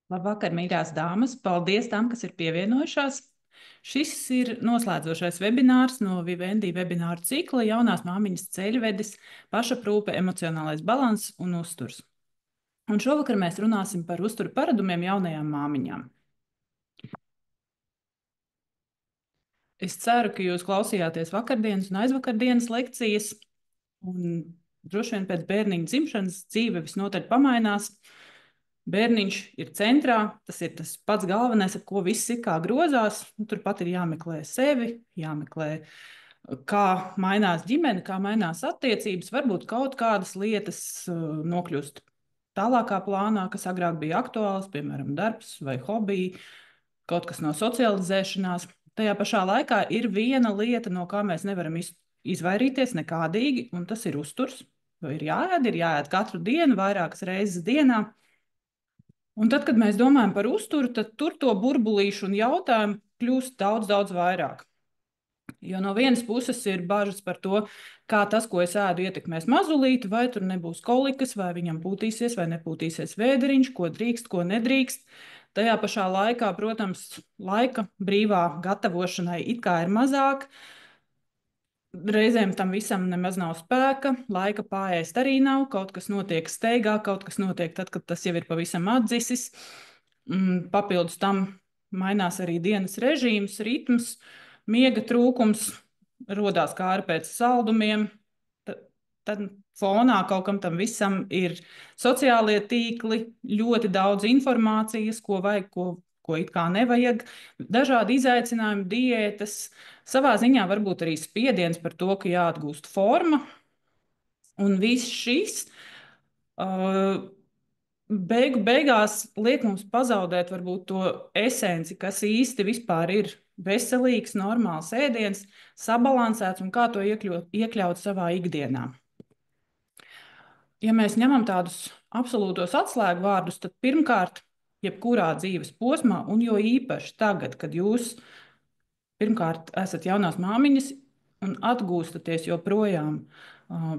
Labvakar, mīļās dāmas! Paldies tām, kas ir pievienojušās. Šis ir noslēdzošais webinārs no Vivendi webināru cikla Jaunās māmiņas ceļvedis, pašaprūpe, emocionālais balanss un uzturs. Un šovakar mēs runāsim par uzturu paradumiem jaunajām māmiņām. Es ceru, ka jūs klausījāties vakardienas un aizvakardienas lekcijas, un droši vien pēc bērniņa dzimšanas dzīve visnotaļ pamainās. Bērniņš ir centrā, tas ir tas pats galvenais, ap ko viss ir kā grozās. Turpat ir jāmeklē sevi, jāmeklē, kā mainās ģimene, kā mainās attiecības. Varbūt kaut kādas lietas nokļūst tālākā plānā, kas agrāk bija aktuāls, piemēram, darbs vai hobiji, kaut kas no socializēšanās. Tajā pašā laikā ir viena lieta, no kā mēs nevaram izvairīties nekādīgi, un tas ir uzturs. Ir jāēd katru dienu, vairākas reizes dienā. Un tad, kad mēs domājam par uzturu, tad tur to burbulīšu un jautājumu kļūst daudz, daudz vairāk. Jo no vienas puses ir bažas par to, kā tas, ko es ēdu, ietekmēs mazulīti, vai tur nebūs kolikas, vai viņam pūtīsies vai nepūtīsies vēderiņš, ko drīkst, ko nedrīkst. Tajā pašā laikā, protams, laika brīvā gatavošanai it kā ir mazāk. Reizēm tam visam nemaz nav spēka, laika pāriest arī nav. Kaut kas notiek steigā, kaut kas notiek tad, kad tas jau ir pavisam atdzisis. Papildus tam mainās arī dienas režīms, ritms, miega trūkums, rodās kāri pēc saldumiem. Tad fonā kaut kam tam visam ir sociālie tīkli, ļoti daudz informācijas, ko vajag, ko it kā nevajag, dažādi izaicinājumi, diētas, savā ziņā varbūt arī spiediens par to, ka jāatgūst forma. Un viss šis beigu beigās liek mums pazaudēt varbūt to esenci, kas īsti vispār ir veselīgs, normāls ēdiens, sabalansēts un kā to iekļaut savā ikdienā. Ja mēs ņemam tādus absolūtos atslēgu vārdus, tad pirmkārt, jebkurā dzīves posmā, un jo īpaši tagad, kad jūs pirmkārt esat jaunās māmiņas un atgūstaties joprojām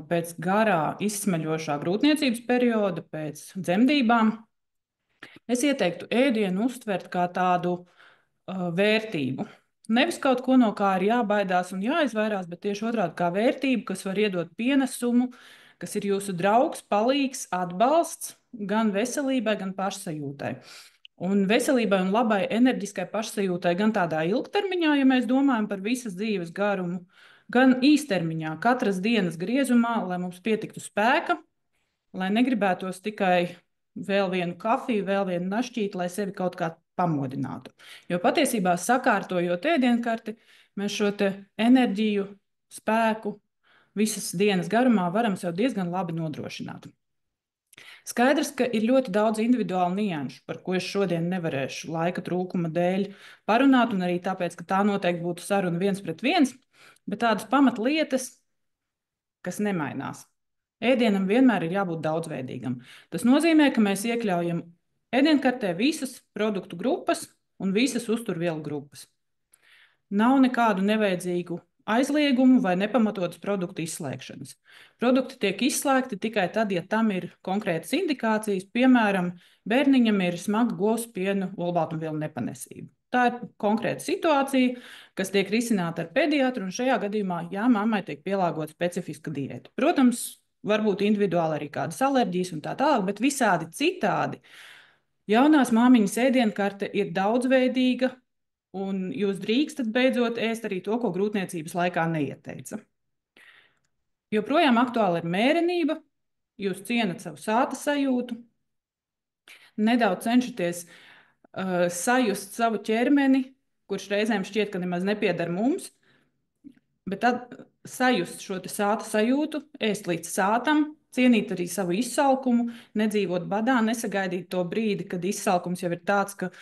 pēc garā, izsmeļošā grūtniecības perioda, pēc dzemdībām, es ieteiktu ēdienu uztvert kā tādu vērtību. Nevis kaut ko, no kā ir jābaidās un jāizvairās, bet tieši otrādi kā vērtību, kas var iedot pienesumu, kas ir jūsu draugs, palīgs, atbalsts gan veselībai, gan pašsajūtai. Un veselībai un labai enerģiskai pašsajūtai gan tādā ilgtermiņā, ja mēs domājam par visas dzīves garumu, gan īstermiņā, katras dienas griezumā, lai mums pietiktu spēka, lai negribētos tikai vēl vienu kafiju, vēl vienu našķīti, lai sevi kaut kā pamodinātu. Jo patiesībā sakārtojot ēdienkarti, mēs šo enerģiju, spēku visas dienas garumā varam sev diezgan labi nodrošināt. Skaidrs, ka ir ļoti daudz individuālu nianšu, par ko es šodien nevarēšu laika trūkuma dēļ parunāt, un arī tāpēc, ka tā noteikti būtu saruna 1-1, bet tādas pamatlietas, kas nemainās. Ēdienam vienmēr ir jābūt daudzveidīgam. Tas nozīmē, ka mēs iekļaujam ēdienkartē visas produktu grupas un visas uzturvielu grupas. Nav nekādu nevajadzīgu aizliegumu vai nepamatotas produktu izslēgšanas. Produkti tiek izslēgti tikai tad, ja tam ir konkrētas indikācijas, piemēram, bērniņam ir smaga govs pienu olbaltumvielu nepanesība. Tā ir konkrēta situācija, kas tiek risināta ar pediatru, un šajā gadījumā, jā, mammai tiek pielāgota specifiska diēta. Protams, varbūt individuāli arī kādas alerģijas un tā tālāk, bet visādi citādi. Jaunās māmiņas ēdienkarte ir daudzveidīga, un jūs drīkstat beidzot ēst arī to, ko grūtniecības laikā neieteica. Joprojām aktuāla ir mērenība, jūs cienat savu sāta sajūtu, nedaudz cenšaties sajust savu ķermeni, kurš reizēm šķiet, ka nemaz nepieder mums, bet tad sajust šo sāta sajūtu, ēst līdz sātam, cienīt arī savu izsalkumu, nedzīvot badā, nesagaidīt to brīdi, kad izsalkums jau ir tāds, ka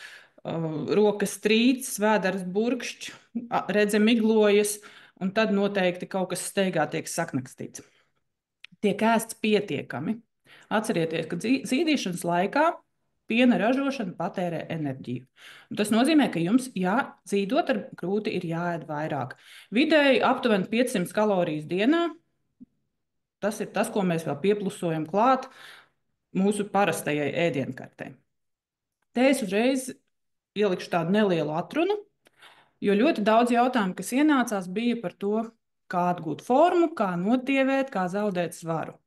rokas trīc, vēders burkšķ, redzam iglojas, un tad noteikti kaut kas steigā tiek saknakstīts. Tiek ēsts pietiekami. Atcerieties, ka zīdīšanas laikā piena ražošana patērē enerģiju. Un tas nozīmē, ka jums, zīdot ar krūti, ir jāēd vairāk. Vidēji aptuveni 500 kalorijas dienā. Tas ir tas, ko mēs vēl pieplusojam klāt mūsu parastajai ēdienkartei. Te es uzreiz ielikšu tādu nelielu atrunu, jo ļoti daudz jautājumu, kas ienācās, bija par to, kā atgūt formu, kā notievēt, kā zaudēt svaru.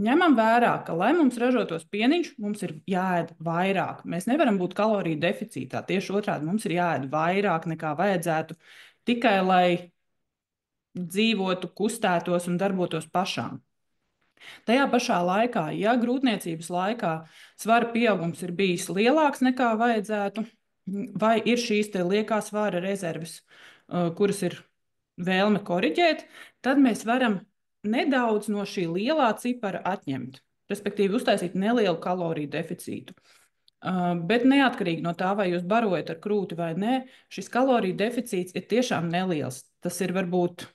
Ņemam vērā, ka, lai mums ražotos pieniņš, mums ir jāēd vairāk. Mēs nevaram būt kaloriju deficītā. Tieši otrādi mums ir jāēd vairāk nekā vajadzētu, tikai lai dzīvotu, kustētos un darbotos pašām. Tajā pašā laikā, ja grūtniecības laikā svara pieaugums ir bijis lielāks nekā vajadzētu, vai ir šīs liekā svara rezerves, kuras ir vēlme koriģēt, tad mēs varam nedaudz no šī lielā cipara atņemt, respektīvi uztaisīt nelielu kaloriju deficītu. Bet neatkarīgi no tā, vai jūs barojat ar krūti vai nē, šis kaloriju deficīts ir tiešām neliels. Tas ir varbūt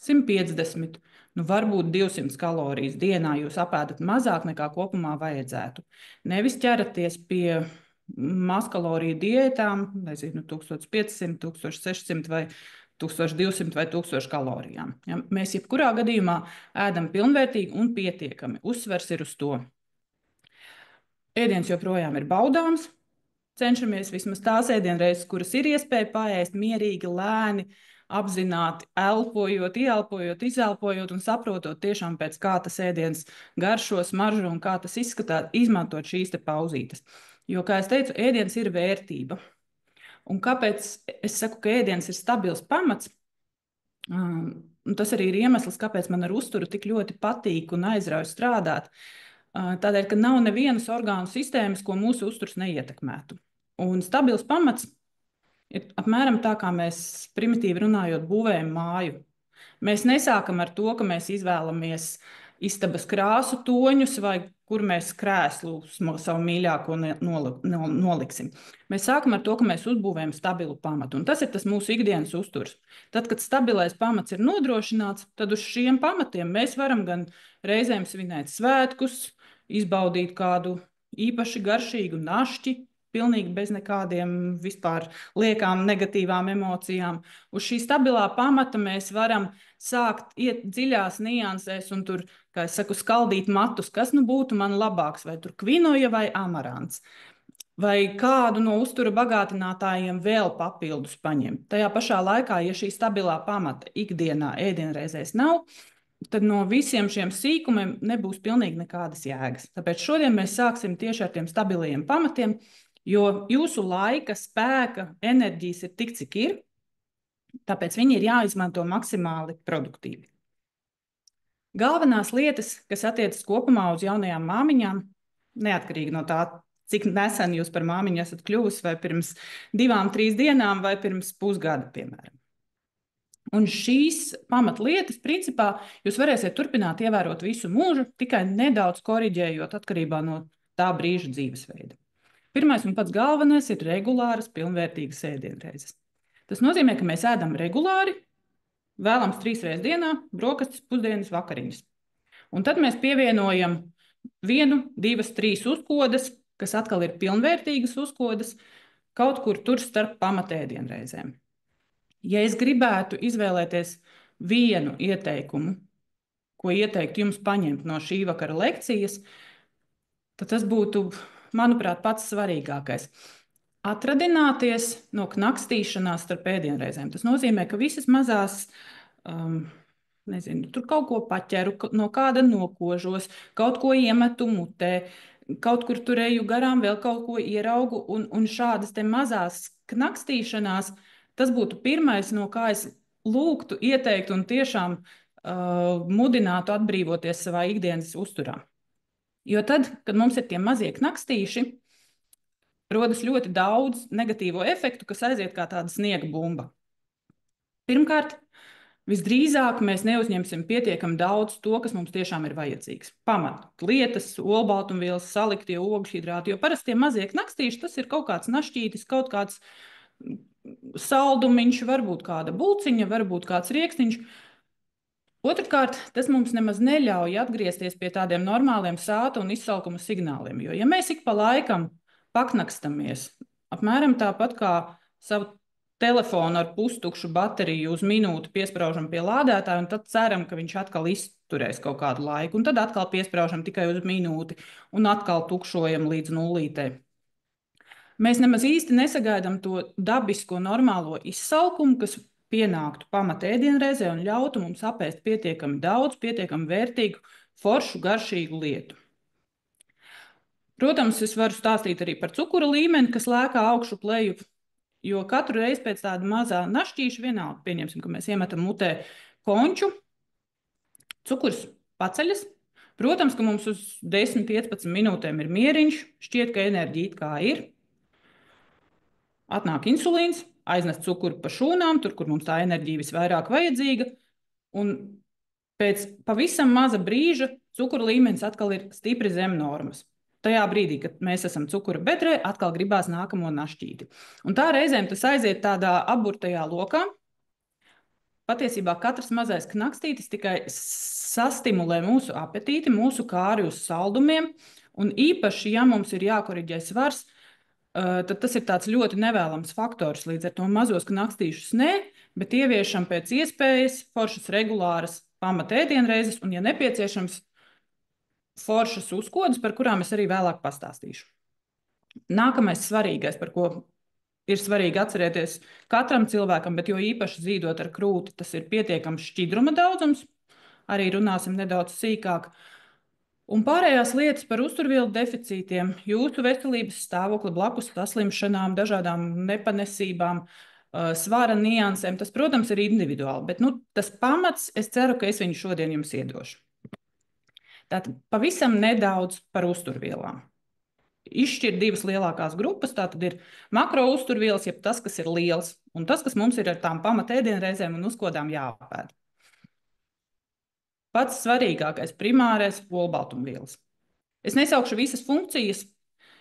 150, nu varbūt 200 kalorijas dienā jūs apēdat mazāk nekā kopumā vajadzētu. Nevis ķeraties pie mazkaloriju diētām, nezinu, 1500, 1600 vai 1200 vai 1000 kalorijām. Ja? Mēs jebkurā gadījumā ēdam pilnvērtīgi un pietiekami. Uzsvers ir uz to. Ēdiens joprojām ir baudāms. Cenšamies vismaz tās ēdienreizes, kuras ir iespēja paēst mierīgi, lēni, apzināti, elpojot, ieelpojot, izelpojot un saprotot tiešām pēc kā tas ēdiens garšo, smaržo un kā tas izskatās, izmantot šīs te pauzītes. Jo, kā es teicu, ēdiens ir vērtība. Un kāpēc es saku, ka ēdiens ir stabils pamats? Tas arī ir iemesls, kāpēc man ar uzturu tik ļoti patīk un aizrauj strādāt. Tādēļ, ka nav nevienas orgānu sistēmas, ko mūsu uzturs neietekmētu. Un stabils pamats ir apmēram tā, kā mēs primitīvi runājot būvējam māju. Mēs nesākam ar to, ka mēs izvēlamies istabas krāsu toņus vai kur mēs krēslu savu mīļāko noliksim. Mēs sākam ar to, ka mēs uzbūvējam stabilu pamatu, un tas ir tas mūsu ikdienas uzturs. Tad, kad stabilais pamats ir nodrošināts, tad uz šiem pamatiem mēs varam gan reizēm svinēt svētkus, izbaudīt kādu īpaši garšīgu našķi, pilnīgi bez nekādiem vispār liekām negatīvām emocijām. Uz šī stabilā pamata mēs varam sākt iet dziļās niansēs un tur, kā es saku, skaldīt matus, kas nu būtu man labāks, vai tur kvinoja vai amarants, vai kādu no uztura bagātinātājiem vēl papildus paņemt. Tajā pašā laikā, ja šī stabilā pamata ikdienā ēdienreizēs nav, tad no visiem šiem sīkumiem nebūs pilnīgi nekādas jēgas. Tāpēc šodien mēs sāksim tieši ar tiem stabiliem pamatiem, jo jūsu laika, spēka, enerģijas ir tik, cik ir, tāpēc viņi ir jāizmanto maksimāli produktīvi. Galvenās lietas, kas attiecas kopumā uz jaunajām māmiņām, neatkarīgi no tā, cik nesen jūs par māmiņu esat kļuvusi, vai pirms 2-3 dienām, vai pirms pusgada, piemēram. Un šīs pamatlietas, principā, jūs varēsiet turpināt ievērot visu mūžu, tikai nedaudz koriģējot atkarībā no tā brīža dzīvesveida. Pirmais un pats galvenais ir regulāras, pilnvērtīgas ēdienreizes. Tas nozīmē, ka mēs ēdam regulāri, vēlams 3 reizes dienā, brokastis, pusdienas, vakariņas. Un tad mēs pievienojam 1, 2, 3 uzkodas, kas atkal ir pilnvērtīgas uzkodas, kaut kur tur starp pamatēdienreizēm. Ja es gribētu izvēlēties vienu ieteikumu, ko ieteikt jums paņemt no šī vakara lekcijas, tad tas būtu, manuprāt, pats svarīgākais. Atradināties no knakstīšanās starp ēdienreizēm. Tas nozīmē, ka visas mazās, nezinu, tur kaut ko paķeru, no kāda nokožos, kaut ko iemetu mutē, kaut kur tur eju garām, vēl kaut ko ieraugu, un šādas te mazās knakstīšanās, tas būtu pirmais, no kā es lūgtu, ieteiktu un tiešām mudinātu atbrīvoties savā ikdienas uzturā. Jo tad, kad mums ir tie mazie knakstīši, rodas ļoti daudz negatīvo efektu, kas aiziet kā tāda sniega bumba. Pirmkārt, visdrīzāk mēs neuzņemsim pietiekami daudz to, kas mums tiešām ir vajadzīgs. Pamat lietas, olbaltumvielas, saliktie ogļhidrāti, jo parasti tie mazie knakstīši, tas ir kaut kāds našķītis, kaut kāds saldumiņš, varbūt kāda bulciņa, varbūt kāds riekstiņš. Otrkārt, tas mums nemaz neļauj atgriezties pie tādiem normāliem sāta un izsalkuma signāliem, jo ja mēs ik pa laikam paknakstamies, apmēram tāpat kā savu telefonu ar pustukšu bateriju uz minūti piesprāžam pie lādētāja, un tad ceram, ka viņš atkal izturēs kaut kādu laiku. Un tad atkal piesprāžam tikai uz minūti un atkal tukšojam līdz nulītei. Mēs nemaz īsti nesagaidām to dabisko, normālo izsalkumu, kas pienāktu pamatēdienreizē un ļautu mums apēst pietiekami daudz, pietiekami vērtīgu, foršu, garšīgu lietu. Protams, es varu stāstīt arī par cukura līmeni, kas lēkā augšu pleju, jo katru reizi pēc tāda mazā našķīša vienalga, pieņemsim, ka mēs iemetam mutē konču, cukurs paceļas. Protams, ka mums uz 10-15 minūtēm ir mieriņš, šķiet, ka enerģija it kā ir. Atnāk insulīns, aiznes cukuru pa šūnām, tur, kur mums tā enerģija visvairāk vajadzīga, un pēc pavisam maza brīža cukura līmenis atkal ir stipri zem normas. Tajā brīdī, kad mēs esam cukura bedrē, atkal gribās nākamo našķīti. Un tā reizēm tas aiziet tādā aburtajā lokā. Patiesībā katrs mazais knakstītis tikai sastimulē mūsu apetīti, mūsu kāri uz saldumiem, un īpaši, ja mums ir jākoriģē svars, tad tas ir tāds ļoti nevēlams faktors. Līdz ar to mazos knakstīšus nē, bet ieviešam pēc iespējas foršas regulāras pamatēdienreizes, un, ja nepieciešams, foršas uzkodas, par kurām es arī vēlāk pastāstīšu. Nākamais svarīgais, par ko ir svarīgi atcerēties katram cilvēkam, bet jo īpaši zīdot ar krūti, tas ir pietiekams šķidruma daudzums. Arī runāsim nedaudz sīkāk. Un pārējās lietas par uzturvielu deficītiem, jūsu veselības stāvokli, blakus saslimšanām, dažādām nepanesībām, svara niansēm, tas, protams, ir individuāli, bet tas pamats, es ceru, ka es viņu šodien jums iedošu. Tātad pavisam nedaudz par uzturvielām. Izšķirt divas lielākās grupas, tātad ir makro uzturvielas, jeb tas, kas ir liels, un tas, kas mums ir ar tām pamatēdienreizēm un uzkodām jāapēd. Pats svarīgākais, primārais - olbaltumvielas. Es nesaukšu visas funkcijas,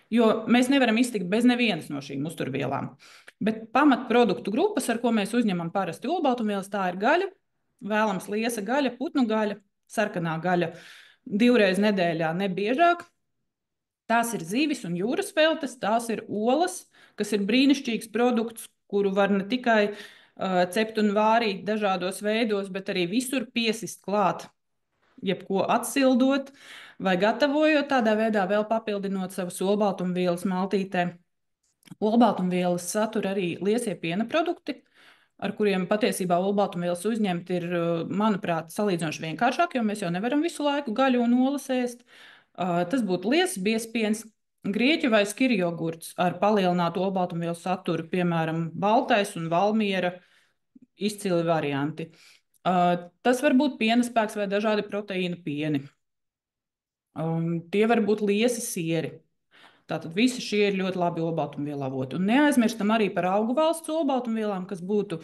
jo mēs nevaram iztikt bez nevienas no šīm uzturvielām. Bet pamatproduktu grupas, ar ko mēs uzņemam parasti olbaltumvielas, tā ir gaļa, vēlams liesa gaļa, putnu gaļa, sarkanā gaļa 2 reizes nedēļā, ne biežāk. Tās ir zivis un jūras veltes, tās ir olas, kas ir brīnišķīgs produkts, kuru var ne tikai cept un vārīt dažādos veidos, bet arī visur piesist klāt, jebko atsildot vai gatavojot, tādā veidā vēl papildinot savas olbaltumvielas maltītē. Olbaltumvielas satur arī liesie piena produkti, ar kuriem patiesībā olbaltumvielas uzņemt ir, manuprāt, salīdzinoši vienkāršāk, jo mēs jau nevaram visu laiku gaļu un olas ēst. Tas būtu liesas biezpiens, grieķu vai skiri jogurts ar palielinātu olbaltumvielu saturu, piemēram, baltais un valmiera izcili varianti. Tas var būt piena spēks vai dažādi proteīna pieni. Tie var būt liesi sieri. Tātad visi šie ir ļoti labi olbaltumvielu avoti. Un neaizmirstam arī par augu valsts olbaltumvielām, kas būtu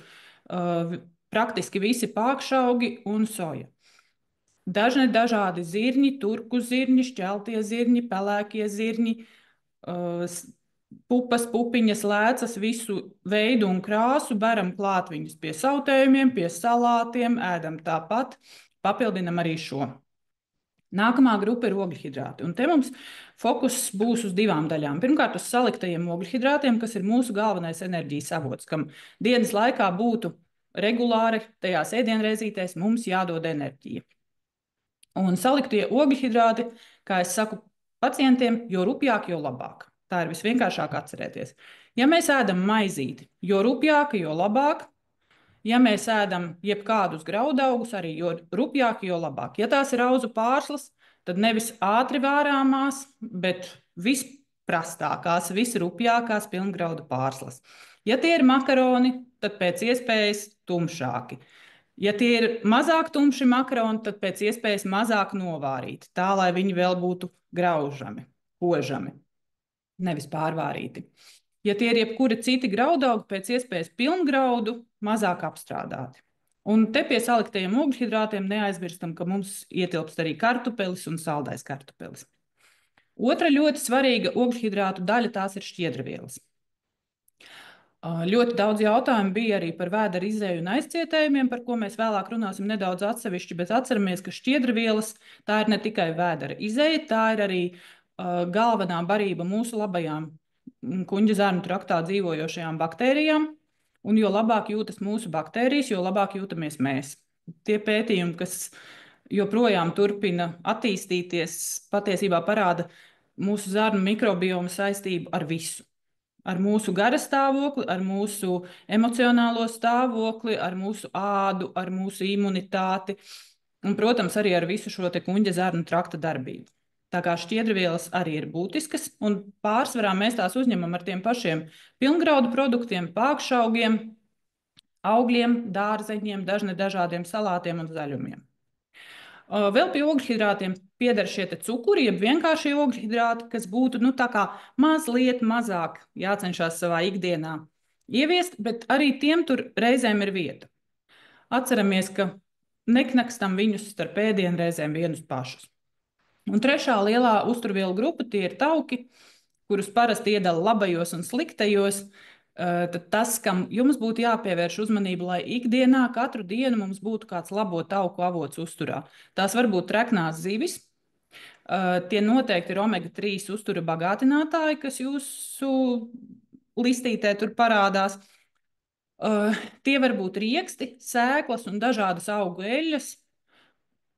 praktiski visi pākšaugi un soja. Dažādi zirņi, turku zirņi, šķeltie zirņi, pelēkie zirņi, pupas, pupiņas, lēcas, visu veidu un krāsu, beram klāt viņus pie sautējumiem, pie salātiem, ēdam tāpat, papildinam arī šo. Nākamā grupa ir ogļhidrāti, un te mums fokus būs uz 2 daļām. Pirmkārt, uz saliktajiem ogļhidrātiem, kas ir mūsu galvenais enerģijas avots, kam dienas laikā būtu regulāri tajās ēdienreizītēs mums jādod enerģija. Un saliktie ogļhidrāti, kā es saku pacientiem, jo rupjāk, jo labāk. Tā ir visvienkāršāk atcerēties. Ja mēs ēdam maizīti, jo rupjāk, jo labāk. Ja mēs ēdam jebkādus graudaugus, arī jo rupjāk, jo labāk. Ja tās ir auzu pārslas, tad nevis ātri vārāmās, bet visprastākās, visrupjākās pilngraudu pārslas. Ja tie ir makaroni, tad pēc iespējas tumšāki. Ja tie ir mazāk tumši makaroni, tad pēc iespējas mazāk novārīti, tā lai viņi vēl būtu graužami, kožami, nevis pārvārīti. Ja tie ir jebkuri citi graudaugi, pēc iespējas pilngraudu, mazāk apstrādāti. Un te pie saliktajiem ogļhidrātiem neaizmirstam, ka mums ietilpst arī kartupelis un saldais kartupelis. Otra ļoti svarīga ogļhidrātu daļa, tās ir šķiedravielas. Ļoti daudz jautājumu bija arī par vēdera izēju un aizcietējumiem, par ko mēs vēlāk runāsim nedaudz atsevišķi, bet atceramies, ka šķiedravielas tā ir ne tikai vēdera izēja, tā ir arī galvenā barība mūsu labajām kuņģa zārnu traktā dzīvojošajām baktērijām. un jo labāk jūtas mūsu baktērijas, jo labāk jūtamies mēs. Tie pētījumi, kas joprojām turpina attīstīties, patiesībā parāda mūsu zarnu mikrobioma saistību ar visu. Ar mūsu gara stāvokli, ar mūsu emocionālo stāvokli, ar mūsu ādu, ar mūsu imunitāti un, protams, arī ar visu šo kuņģa zarnu trakta darbību. Tā kā šķiedrvielas arī ir būtiskas, un pārsvarā mēs tās uzņemam ar tiem pašiem pilngraudu produktiem, pākšaugiem, augļiem, dārzeņiem, dažādiem salātiem un zaļumiem. Vēl pie ogļhidrātiem pieder šie cukuri, jeb vienkāršie ogļhidrāti, kas būtu mazliet mazāk jācenšas savā ikdienā ieviest, bet arī tiem tur reizēm ir vieta. Atceramies, ka neknakstam viņus starp ēdienu reizēm vienus pašus. Un trešā lielā uzturvielu grupa tie ir tauki, kurus parasti iedala labajos un sliktajos. Tad tas, kam jums būtu jāpievērš uzmanība, lai ikdienā katru dienu mums būtu kāds labo tauku avots uzturā. Tās var būt treknās zivis. Tie noteikti ir omega-3 uztura bagātinātāji, kas jūsu listītē tur parādās. Tie var būt rieksti, sēklas un dažādas augu eļļas.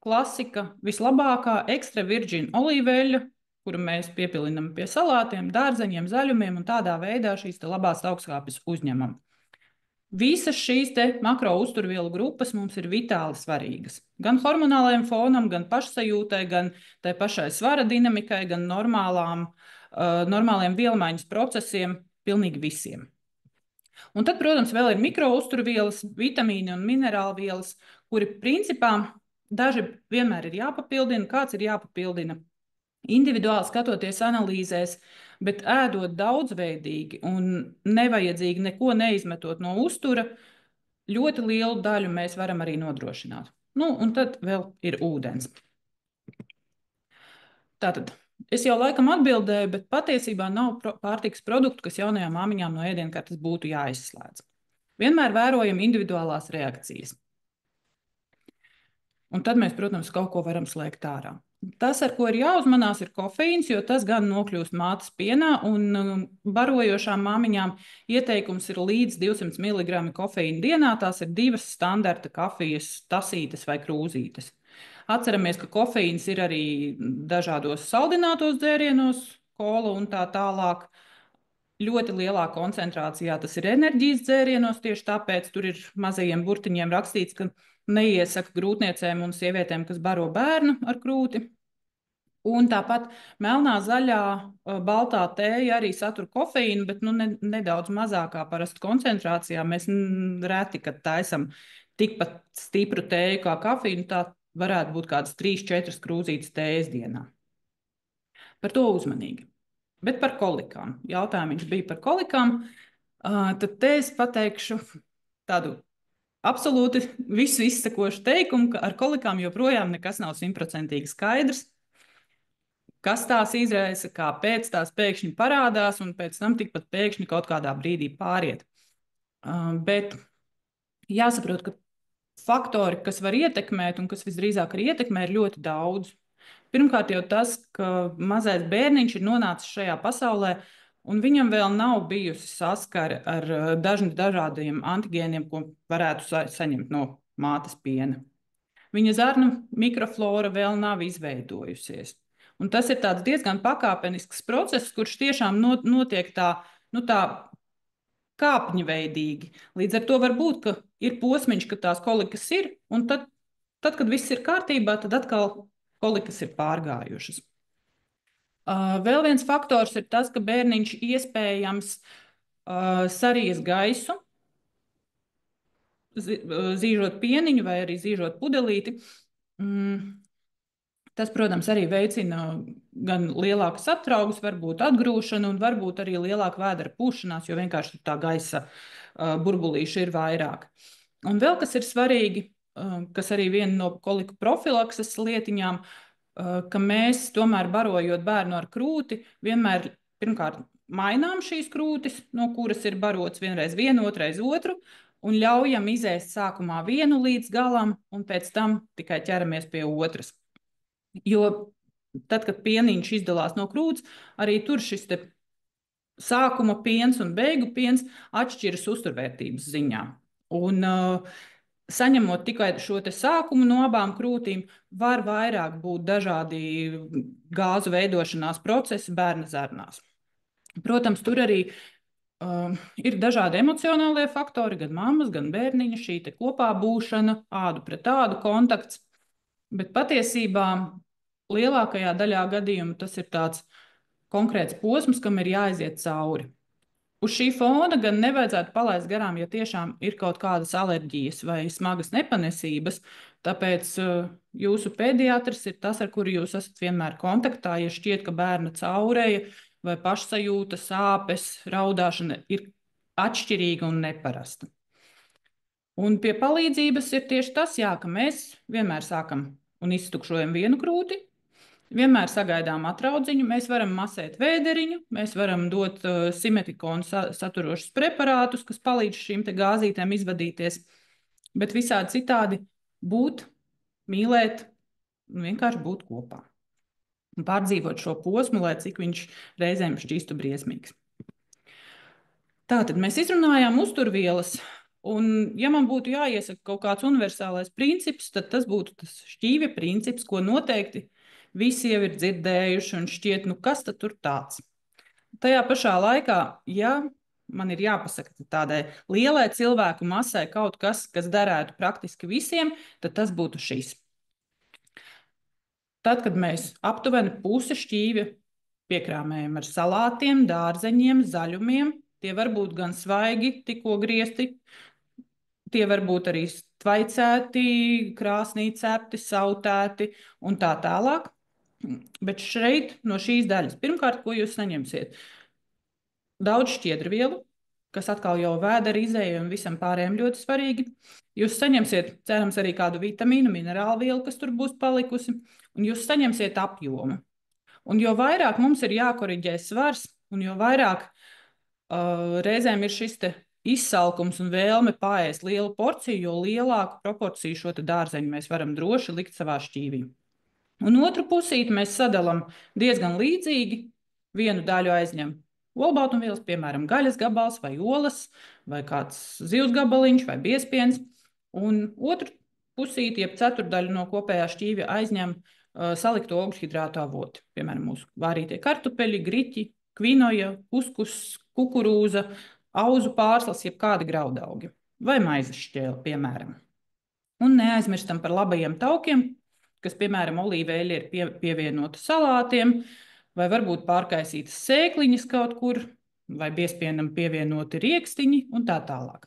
Klasika vislabākā ekstra virģīna olīveļļa, kuru mēs piepilinam pie salātiem, dārzeņiem, zaļumiem un tādā veidā šīs labās augstskāpes uzņemam. Visas šīs makro uzturvielu grupas mums ir vitāli svarīgas. Gan hormonālajam fonam, gan pašsajūtai, gan tai pašai svara dinamikai, gan normāliem vielmaiņas procesiem, pilnīgi visiem. Un tad, protams, vēl ir mikro uzturvielas, vitamīni un minerālvielas, kuri principā daži vienmēr ir jāpapildina, kāds ir jāpapildina individuāli skatoties analīzēs, bet ēdot daudzveidīgi un nevajadzīgi neko neizmetot no uztura, ļoti lielu daļu mēs varam arī nodrošināt. Un tad vēl ir ūdens. Tātad, es jau laikam atbildēju, bet patiesībā nav pārtikas produktu, kas jaunajām māmiņām no ēdienkartes būtu jāizslēdz. Vienmēr vērojam individuālās reakcijas. Un tad mēs, protams, kaut ko varam slēgt ārā. Tas, ar ko ir jāuzmanās, ir kofeīns, jo tas gan nokļūst mātes pienā, un barojošām māmiņām ieteikums ir līdz 200 mg kofeīna dienā. Tās ir 2 standarta kafijas tasītes vai krūzītes. Atceramies, ka kofeīns ir arī dažādos saldinātos dzērienos, kola un tā tālāk. Ļoti lielā koncentrācijā tas ir enerģijas dzērienos, tieši tāpēc tur ir mazajiem burtiņiem rakstīts, ka neiesaka grūtniecēm un sievietēm, kas baro bērnu ar krūti. Un tāpat melnā, zaļā, baltā tēja arī satur kofeīnu, bet nedaudz mazākā parasti koncentrācijā. Mēs reti, kad taisam tikpat stipru tēju kā kafīnu, tā varētu būt kādas 3-4 krūzītes tējas dienā. Par to uzmanīgi. Bet par kolikām. Jautājums bija par kolikām. Tad te es pateikšu tādu absolūti visu izsakošu teikumu, ka ar kolikām joprojām nekas nav 100% skaidrs. Kas tās izraisa, kāpēc tās pēkšņi parādās un pēc tam tikpat pēkšņi kaut kādā brīdī pāriet. Bet jāsaprot, ka faktori, kas var ietekmēt un kas visdrīzāk arī ietekmē, ir ļoti daudz. Pirmkārt jau tas, ka mazais bērniņš ir nonācis šajā pasaulē, un viņam vēl nav bijusi saskare ar dažādiem antigēniem, ko varētu saņemt no mātes piena. Viņa zarnu mikroflora vēl nav izveidojusies. Un tas ir diezgan pakāpenisks process, kurš tiešām notiek tā kāpņveidīgi. Līdz ar to var būt, ka ir posmiņš, ka tās kolikas ir, un tad, kad viss ir kārtībā, tad atkal kolikas ir pārgājušas. Vēl viens faktors ir tas, ka bērniņš iespējams sarijas gaisu, zīžot pieniņu vai arī zīžot pudelīti. Tas, protams, arī veicina gan lielākas aptraugus, varbūt atgrūšanu un varbūt arī lielāku vēdera pūšanās, jo vienkārši tā gaisa burbulīša ir vairāk. Un vēl kas ir svarīgi, kas arī viena no koliku profilakses lietiņām, ka mēs tomēr barojot bērnu ar krūti, vienmēr pirmkārt mainām šīs krūtis, no kuras ir barots vienreiz vienu, otrais otru, un ļaujam izēst sākumā vienu līdz galam, un pēc tam tikai ķeramies pie otras. Jo tad, kad pieniņš izdalās no krūts, arī tur šis sākuma piens un beigu piens atšķiras uzturvērtības ziņā. Un, saņemot tikai šo sākumu no abām krūtīm, var vairāk būt dažādi gāzu veidošanās procesi bērna zarnās. Protams, tur arī ir dažādi emocionālie faktori, gan mammas, gan bērniņa, šī kopā būšana, ādu pret ādu kontakts. Bet patiesībā lielākajā daļā gadījumu tas ir tāds konkrēts posms, kam ir jāiziet cauri. Uz šī fona gan nevajadzētu palaist garām, ja tiešām ir kaut kādas alerģijas vai smagas nepanesības. Tāpēc jūsu pediatrs ir tas, ar kuru jūs esat vienmēr kontaktā. Ja šķiet, ka bērna caureja vai pašsajūta, sāpes, raudāšana ir atšķirīga un neparasta. Un pie palīdzības ir tieši tas, jā, ka mēs vienmēr sākam un iztukšojam vienu krūti. Vienmēr sagaidām atraudziņu, mēs varam masēt vēderiņu, mēs varam dot simetikonu saturošus preparātus, kas palīdz šīm gāzītēm izvadīties, bet visādi citādi būt, mīlēt un vienkārši būt kopā. Un pārdzīvot šo posmu, lai cik viņš reizēm šķīstu briesmīgs. Tātad mēs izrunājām uzturvielas, un ja man būtu jāiesaka kaut kāds universālais princips, tad tas būtu tas šķīvja princips, ko noteikti visi jau ir dzirdējuši un šķiet, nu kas tad tur tāds? Tajā pašā laikā, ja man ir jāpasaka tādai lielai cilvēku masai kaut kas, kas derētu praktiski visiem, tad tas būtu šis. Tad, kad mēs aptuveni pusi šķīvja piekrāmējam ar salātiem, dārzeņiem, zaļumiem, tie var būt gan svaigi, tikko griezti, tie var būt arī tvaicēti, krāsnī cepti, sautēti un tā tālāk. Bet šeit no šīs daļas, pirmkārt, ko jūs saņemsiet? Daudz šķiedrvielu, kas atkal jau vēdera izēja un visam pārējiem ļoti svarīgi. Jūs saņemsiet, cerams, arī kādu vitamīnu, minerālu vielu, kas tur būs palikusi, un jūs saņemsiet apjomu. Un jo vairāk mums ir jākoriģē svars, un jo vairāk reizēm ir šis izsalkums un vēlme paēst lielu porciju, jo lielāku proporciju šo dārzeņu mēs varam droši likt savā šķīvī. Un otru pusīti mēs sadalām diezgan līdzīgi. Vienu daļu aizņem olbaltumvielas, piemēram, gaļas gabals vai olas, vai kāds zivs gabaliņš vai biezpiens. Un otru pusīti, jeb ceturdaļu no kopējā šķīvja aizņem salikto ogļu hidrātu avoti. Piemēram, mūsu vārītie kartupeļi, griķi, kvinoja, kuskus, kukurūza, auzu pārslas, jeb kādi graudaugi. Vai maizes šķēle, piemēram. Un neaizmirstam par labajiem taukiem, kas, piemēram, olīveļa ir pievienota salātiem, vai varbūt pārkaisītas sēkliņas kaut kur, vai biezpienam pievienoti riekstiņi un tā tālāk.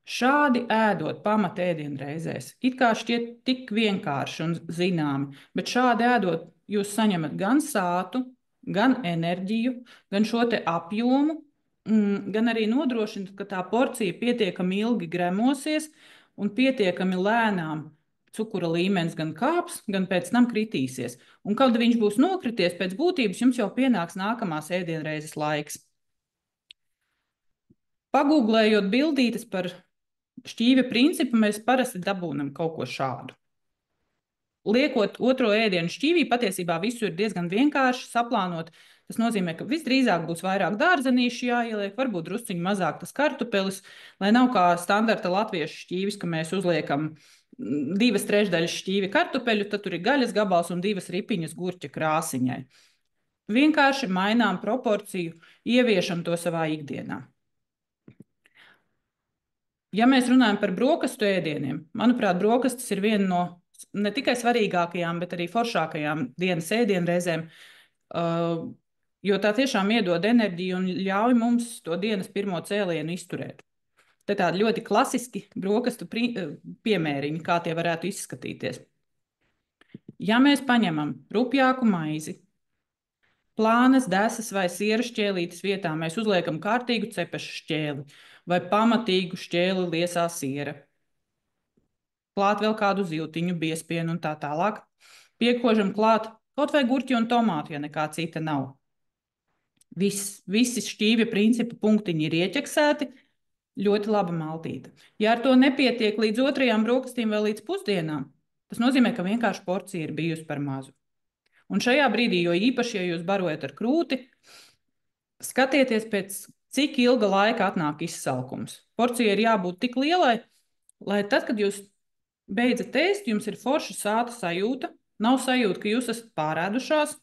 Šādi ēdot pamatēdienu reizēs, it kā šķiet tik vienkārši un zināmi, bet šādi ēdot jūs saņemat gan sātu, gan enerģiju, gan šo apjomu, gan arī nodrošināt, ka tā porcija pietiekami ilgi gremosies un pietiekami lēnām cukura līmenis gan kāps, gan pēc tam kritīsies. Un kad viņš būs nokrities, pēc būtības jums jau pienāks nākamās ēdienreizes laiks. Pagūglējot bildītes par šķīvja principu, mēs parasti dabūnam kaut ko šādu. Liekot otro ēdienu šķīvī, patiesībā visu ir diezgan vienkārši saplānot. Tas nozīmē, ka visdrīzāk būs vairāk dārzenīšu jāieliek, varbūt drusciņi mazāk tas kartupelis, lai nav kā standarta latviešu šķīvis, ka mēs uzliekam 2/3 šķīvi kartupeļu, tad tur ir gaļas gabals un 2 ripiņas gurķa krāsiņai. Vienkārši mainām proporciju, ieviešam to savā ikdienā. Ja mēs runājam par brokastu ēdieniem, manuprāt, brokastis ir viena no ne tikai svarīgākajām, bet arī foršākajām dienas ēdienreizēm, jo tā tiešām iedod enerģiju un ļauj mums to dienas pirmo cēlienu izturēt. Te tādi ļoti klasiski brokastu piemēriņi, kā tie varētu izskatīties. Ja mēs paņemam rupjāku maizi, plānas, desas vai siera šķēlītes vietā, mēs uzliekam kārtīgu cepešu šķēli vai pamatīgu šķēli liesā siera. Klāt vēl kādu ziltiņu, biezpienu un tā tālāk. Piekožam klāt kaut vai gurķi un tomātu, ja nekā cita nav. Visi šķīvja principu punktiņi ir ieķeksēti, ļoti laba maltīte. Ja ar to nepietiek līdz otrajām brokastīm vai līdz pusdienām, tas nozīmē, ka vienkārši porcija ir bijusi par mazu. Un šajā brīdī, jo īpaši, ja jūs barojat ar krūti, Skatieties, pēc cik ilga laika atnāk izsalkums. Porcija ir jābūt tik lielai, lai tad, kad jūs beidzat ēst, jums ir forša sāta sajūta, nav sajūta, ka jūs esat pārēdušās,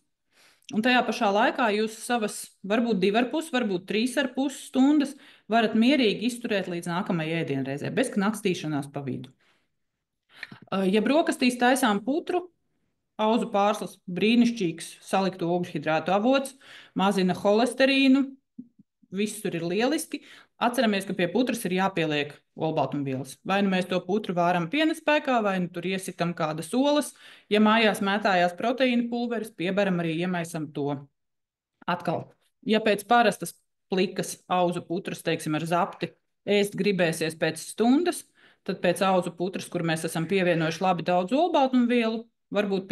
un tajā pašā laikā jūs savas varbūt 2,5, varbūt 3,5 stundas varat mierīgi izturēt līdz nākamajai ēdienreizei, bez knakstīšanās pa vidu. Ja brokastīs taisām putru, auzu pārslas brīnišķīgs saliktu ogļhidrātu avots, mazina holesterīnu, viss tur ir lieliski. Atceramies, ka pie putras ir jāpieliek olbaltumvielas. Vai nu mēs to putru vāram pienespēkā, vai nu tur iesitam kādas olas. Ja mājās mētājās proteīna pulveris, pieberam arī iemaisam to. Atkal, ja pēc parastas plikas auzu putras, teiksim, ar zapti, ēst gribēsies pēc stundas, tad pēc auzu putras, kur mēs esam pievienojuši labi daudz olbaltumvielu, varbūt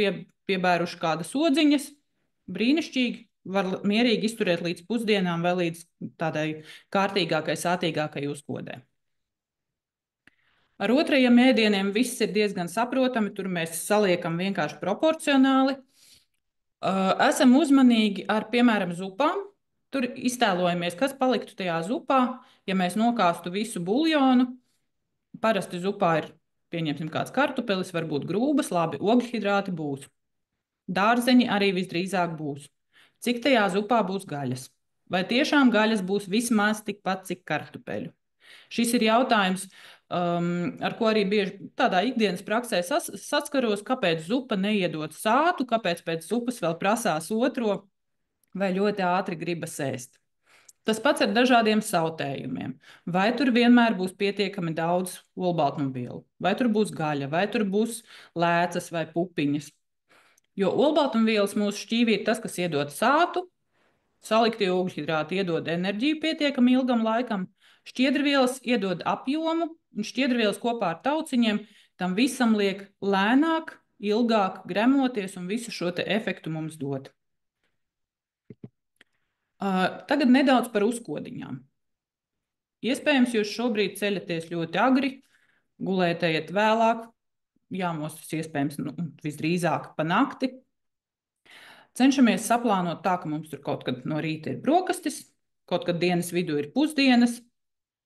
piebēruši kādas odziņas, brīnišķīgi, var mierīgi izturēt līdz pusdienām vai līdz tādai kārtīgākai, sātīgākai uzkodē. Ar otrajiem ēdieniem viss ir diezgan saprotami, tur mēs saliekam vienkārši proporcionāli. Esam uzmanīgi ar, piemēram, zupām. Tur iztēlojamies, kas paliktu tajā zupā, ja mēs nokāstu visu buļļonu. Parasti zupā ir, pieņemsim, kāds kartupelis, varbūt grūbas, labi, ogļhidrāti būs. Dārzeņi arī visdrīzāk būs. Cik tajā zupā būs gaļas? Vai tiešām gaļas būs vismaz tikpat, cik kartupeļu? Šis ir jautājums, ar ko arī bieži tādā ikdienas praksē saskaros, kāpēc zupa neiedod sātu, kāpēc pēc zupas vēl prasās otro, vai ļoti ātri gribas ēst. Tas pats ar dažādiem sautējumiem. Vai tur vienmēr būs pietiekami daudz olbaltumvielu, vai tur būs gaļa, vai tur būs lēcas vai pupiņas. Jo olbaltumvielas mūsu šķīvī ir tas, kas iedod sātu, saliktie ogļhidrāti iedod enerģiju pietiekami ilgam laikam, šķiedrvielas iedod apjomu, un šķiedrvielas kopā ar tauciņiem tam visam liek lēnāk, ilgāk gremoties un visu šo te efektu mums dod. Tagad nedaudz par uzkodiņām. Iespējams, jūs šobrīd ceļaties ļoti agri, gulētējiet vēlāk, jāmostas iespējams visdrīzāk pa nakti. Cenšamies saplānot tā, ka mums tur kaut kad no rīta ir brokastis, kaut kad dienas vidū ir pusdienas,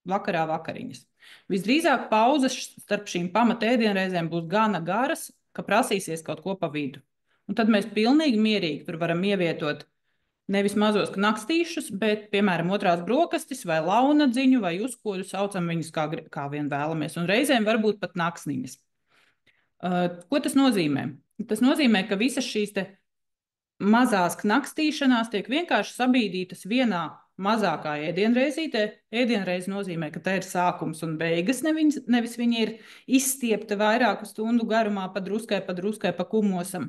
vakarā vakariņas. Visdrīzāk pauzes starp šīm pamatēdienreizēm būs gana garas, ka prasīsies kaut ko pa vidu. Un tad mēs pilnīgi mierīgi tur varam ievietot nevis mazos knakstīšus, bet, piemēram, otrās brokastis vai launadziņu vai uzkoļu, saucam viņus kā vien vēlamies. Un reizēm varbūt pat naksniņas. Ko tas nozīmē? Tas nozīmē, ka visas šīs te mazās knakstīšanās tiek vienkārši sabīdītas vienā mazākā ēdienreizītē. Ēdienreize nozīmē, ka tā ir sākums un beigas, nevis viņa ir izstiepta vairāku stundu garumā pa druskai, pa kumosam.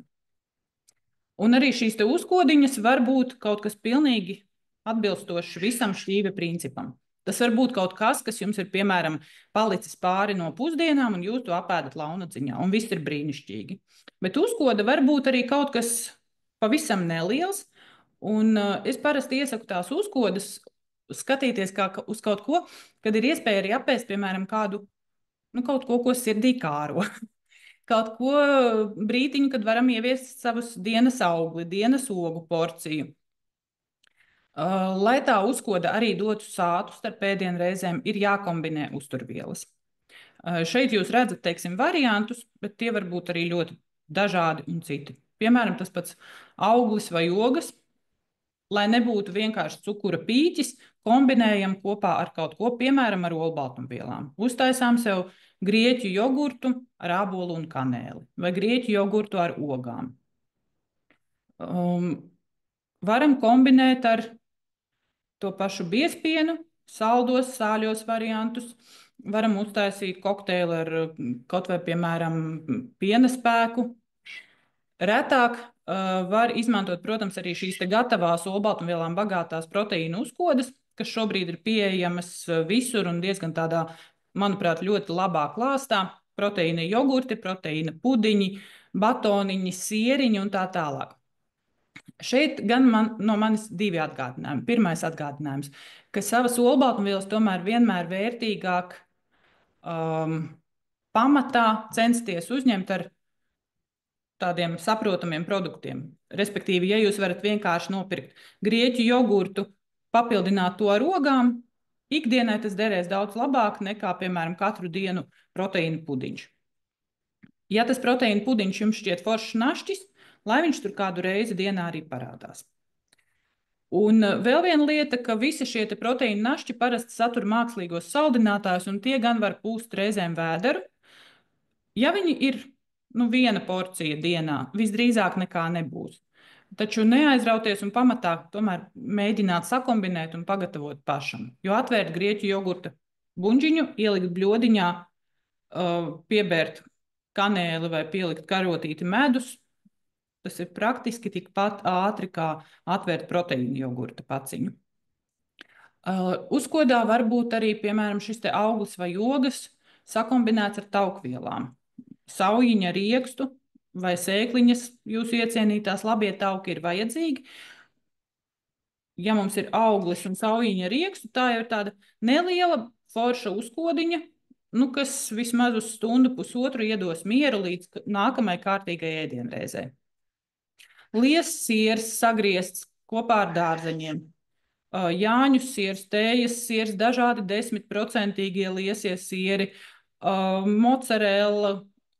Un arī šīs te uzkodiņas var būt kaut kas pilnīgi atbilstošs visam šķīve principam. Tas var būt kaut kas jums ir, piemēram, palicis pāri no pusdienām, un jūs to apēdat launadziņā, un viss ir brīnišķīgi. Bet uzkoda var būt arī kaut kas pavisam neliels, un es parasti iesaku tās uzkodas skatīties kā uz kaut ko, kad ir iespēja arī apēst, piemēram, kaut ko, ko sirdī kāro. Kaut ko brītiņu, kad varam ieviest savus dienas augli, dienas ogu porciju. Lai tā uzkoda arī dotu sātu starp ēdienreizēm, ir jākombinē uzturvielas. Šeit jūs redzat, teiksim, variantus, bet tie var būt arī ļoti dažādi un citi. Piemēram, tas pats auglis vai ogas, lai nebūtu vienkārši cukura pīķis, kombinējam kopā ar kaut ko, piemēram, ar olbaltumvielām. Uztaisām sev grieķu jogurtu ar ābolu un kanēli vai grieķu jogurtu ar ogām. Varam kombinēt ar to pašu biezpienu, saldos, sāļos variantus. Varam uztaisīt kokteili ar kaut vai, piemēram, piena spēku. Retāk var izmantot, protams, arī šīs te gatavās olbaltumvielām bagātās proteīnu uzkodas, kas šobrīd ir pieejamas visur un diezgan tādā, manuprāt, ļoti labā klāstā. Proteīna jogurti, proteīna pudiņi, batoniņi, sieriņi un tā tālāk. Šeit gan no manis divi atgādinājumi. Pirmais atgādinājums, ka savas olbaltumvielas tomēr vienmēr vērtīgāk pamatā censties uzņemt ar tādiem saprotamiem produktiem. Respektīvi, ja jūs varat vienkārši nopirkt grieķu jogurtu papildināt to ar ogām, ikdienai tas derēs daudz labāk nekā, piemēram, katru dienu proteīna pudiņš. Ja tas proteīna pudiņš jums šķiet foršs našķis, lai viņš tur kādu reizi dienā arī parādās. Un vēl viena lieta, ka visi šie proteīna našķi parasti satur mākslīgos saldinātājus, un tie gan var pūst reizēm vēderu. Ja viņi ir viena porcija dienā, visdrīzāk nekā nebūs. Taču neaizrauties un pamatā tomēr mēģināt sakombinēt un pagatavot pašam. Jo atvērt grieķu jogurta buņģiņu, ielikt bļodiņā, piebērt kanēli vai pielikt karotīti medus, tas ir praktiski tikpat ātri, kā atvērt proteīna jogurta paciņu. Uzkodā var būt arī, piemēram, šis te auglis vai jogas sakombinēts ar taukvielām. Saujiņa, riekstu vai sēkliņas, jūsu iecienītās labie tauki ir vajadzīgi. Ja mums ir auglis un saujiņa riekstu, tā jau ir tāda neliela forša uzkodiņa, kas vismaz uz stundu, pusotru iedos mieru līdz nākamai kārtīgai ēdienreizei. Liesas siers sagriezts kopā ar dārzeņiem. Jāņu siers, tējas siers, dažādi 10% liesie sieri, mozzarella,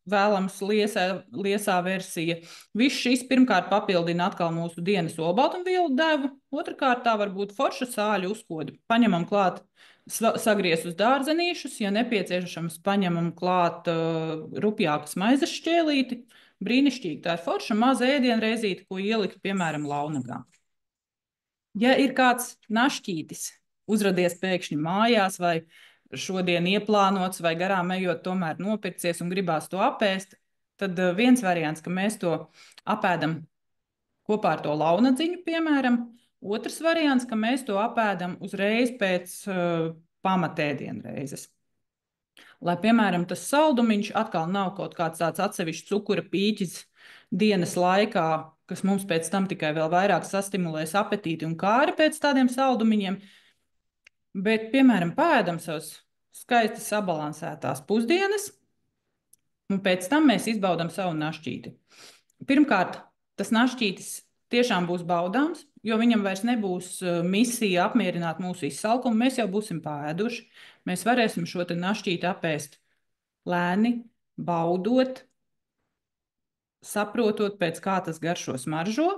vēlams liesā versija. Viss šis pirmkārt papildina atkal mūsu dienas olbaltumvielu devu, otrkārt tā var būt forša sāļu uzkodi. Paņemam klāt sagrieztus dārzenīšus, ja nepieciešams paņemam klāt rupjākas maizes šķēlīti. Brīnišķīgi, tā ir forša maza ēdienreizīte, ko ielikt, piemēram, launagā. Ja ir kāds našķītis uzradies pēkšņi mājās vai šodien ieplānots vai garām ejot tomēr nopircies un gribās to apēst, tad viens variants, ka mēs to apēdam kopā ar to launadziņu, piemēram. Otrs variants, ka mēs to apēdam uzreiz pēc pamatēdienreizes. Lai, piemēram, tas saldumiņš atkal nav kaut kāds tāds atsevišķs cukura pīķis dienas laikā, kas mums pēc tam tikai vēl vairāk sastimulēs apetīti un kāri pēc tādiem saldumiņiem, bet, piemēram, pēdam savas skaisti sabalansētās pusdienas, un pēc tam mēs izbaudam savu našķīti. Pirmkārt, tas našķītis tiešām būs baudāms, jo viņam vairs nebūs misija apmierināt mūsu izsalkumu, mēs jau būsim pāēduši. Mēs varēsim šo te našķīti apēst lēni, baudot, saprotot, pēc kā tas garšo smaržo.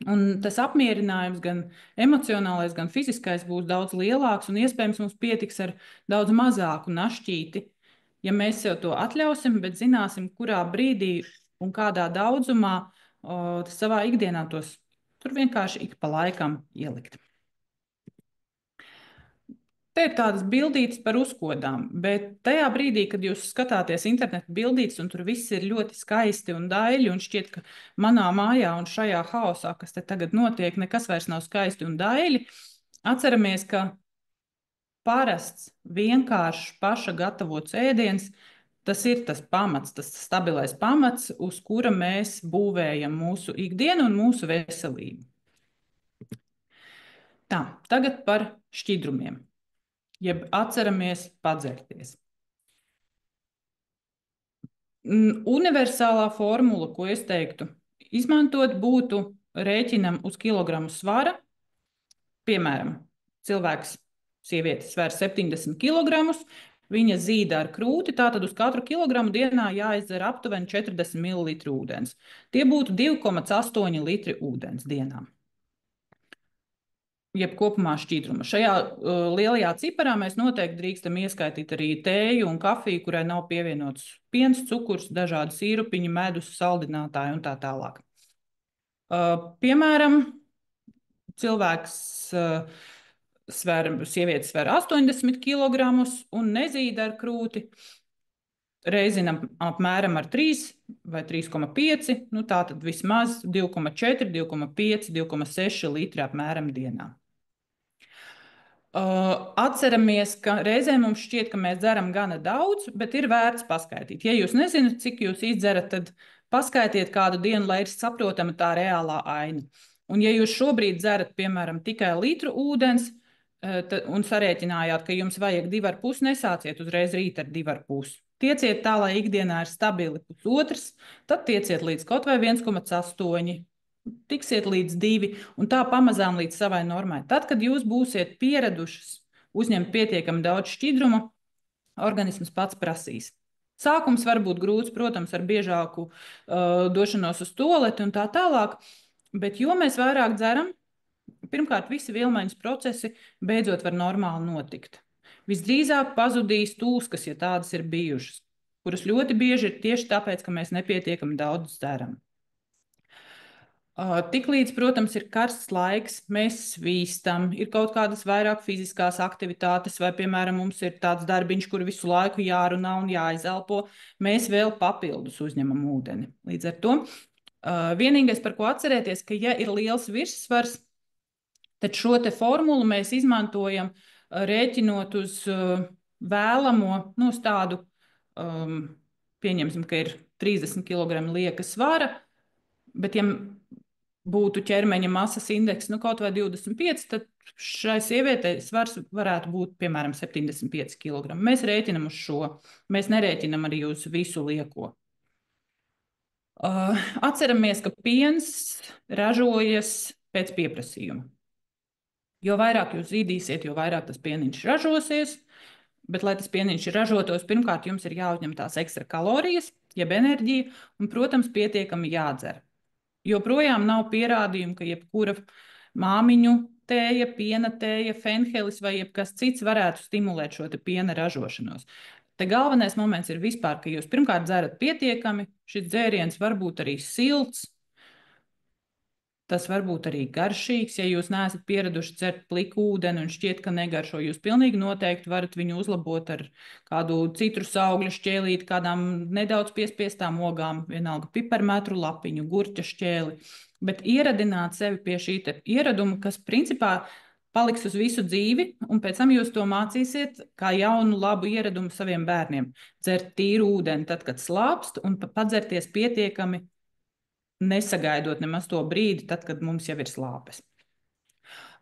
Un tas apmierinājums, gan emocionālais, gan fiziskais, būs daudz lielāks, un iespējams mums pietiks ar daudz mazāku našķīti, ja mēs sev to atļausim, bet zināsim, kurā brīdī un kādā daudzumā savā ikdienā tos tur vienkārši ik pa laikam ielikt. Te ir tādas bildītes par uzkodām, bet tajā brīdī, kad jūs skatāties internetu bildītes un tur viss ir ļoti skaisti un daļi un šķiet, ka manā mājā un šajā haosā, kas te tagad notiek, nekas vairs nav skaisti un daļi, atceramies, ka parasts, vienkāršs, paša gatavots ēdiens, tas ir tas pamats, tas stabilais pamats, uz kura mēs būvējam mūsu ikdienu un mūsu veselību. Tā, tagad par šķidrumiem. Jeb atceramies padzerties. Universālā formula, ko es teiktu, izmantot būtu rēķinam uz kilogramu svara. Piemēram, cilvēks, sieviete svēr 70 kilogramus, viņa zīda ar krūti, tātad uz katru kilogramu dienā jāizdzer aptuveni 40 ml ūdens. Tie būtu 2,8 litri ūdens dienā. Jeb kopumā šķidruma. Šajā lielajā ciparā mēs noteikti drīkstam ieskaitīt arī tēju un kafiju, kurai nav pievienots piens, cukurs, dažādi sīrupiņi, medus, saldinātāji un tā tālāk. Piemēram, cilvēks sieviete sver 80 kg un nezīda ar krūti, reizinam apmēram ar 3 vai 3,5, tā tad vismaz 2,4, 2,5, 2,6 litri apmēram dienā. Atceramies, ka reizēm mums šķiet, ka mēs dzeram gana daudz, bet ir vērts paskaitīt. Ja jūs nezināt, cik jūs izdzerat, tad paskaitiet kādu dienu, lai ir saprotama tā reālā aina. Un ja jūs šobrīd dzerat, piemēram, tikai litru ūdens un sarēķinājāt, ka jums vajag 2,5, nesāciet uzreiz rīt ar 2,5. Tieciet tā, lai ikdienā ir stabili pusotrs, tad tieciet līdz kaut vai 1,8. tiksiet līdz 2 un tā pamazām līdz savai normai. Tad, kad jūs būsiet pieradušas uzņemt pietiekami daudz šķidruma, organisms pats prasīs. Sākums var būt grūts, protams, ar biežāku došanos uz tualeti un tā tālāk, bet jo mēs vairāk dzeram, pirmkārt, visi vielmaiņas procesi beidzot var normāli notikt. Visdrīzāk pazudīs tūskas, ja tādas ir bijušas, kuras ļoti bieži ir tieši tāpēc, ka mēs nepietiekami daudz dzeram. Tiklīdz, protams, ir karsts laiks, mēs svīstam, ir kaut kādas vairāk fiziskās aktivitātes, vai, piemēram, mums ir tāds darbiņš, kur visu laiku jārunā un jāizelpo, mēs vēl papildus uzņemam ūdeni. Līdz ar to vienīgais, par ko atcerēties, ka ja ir liels virssvars, tad šo te formulu mēs izmantojam rēķinot uz vēlamo, nu, uz tādu, pieņemsim, ka ir 30 kg lieka svara, bet ja būtu ķermeņa masas indeks kaut vai 25, tad šai sievietei svars varētu būt, piemēram, 75 kg. Mēs rēķinam uz šo. Mēs nerēķinam arī uz visu lieko. Atceramies, ka piens ražojas pēc pieprasījuma. Jo vairāk jūs zīdīsiet, jo vairāk tas pieniņš ražosies, bet, lai tas pieniņš ražotos, pirmkārt, jums ir jāuzņem tās ekstra kalorijas, jeb enerģija, un, protams, pietiekami jādzer. Joprojām nav pierādījumu, ka jebkura māmiņu tēja, piena tēja, fenhelis vai jebkas cits varētu stimulēt šo piena ražošanos. Te galvenais moments ir vispār, ka jūs pirmkārt dzerat pietiekami, šis dzēriens var būt arī silts, tas var būt arī garšīgs. Ja jūs neesat pieraduši dzert pliku ūdeni un šķiet, ka negaršo, jūs pilnīgi noteikti varat viņu uzlabot ar kādu citrus augļu šķēlīti, kādām nedaudz piespiestām ogām, vienalga piparmetru lapiņu, gurķa šķēli. Bet ieradināt sevi pie šī ieraduma, kas principā paliks uz visu dzīvi, un pēc tam jūs to mācīsiet kā jaunu labu ieradumu saviem bērniem. Dzert tīru ūdeni tad, kad slāpst, un padzerties pietiekami, nesagaidot nemaz to brīdi, tad, kad mums jau ir slāpes.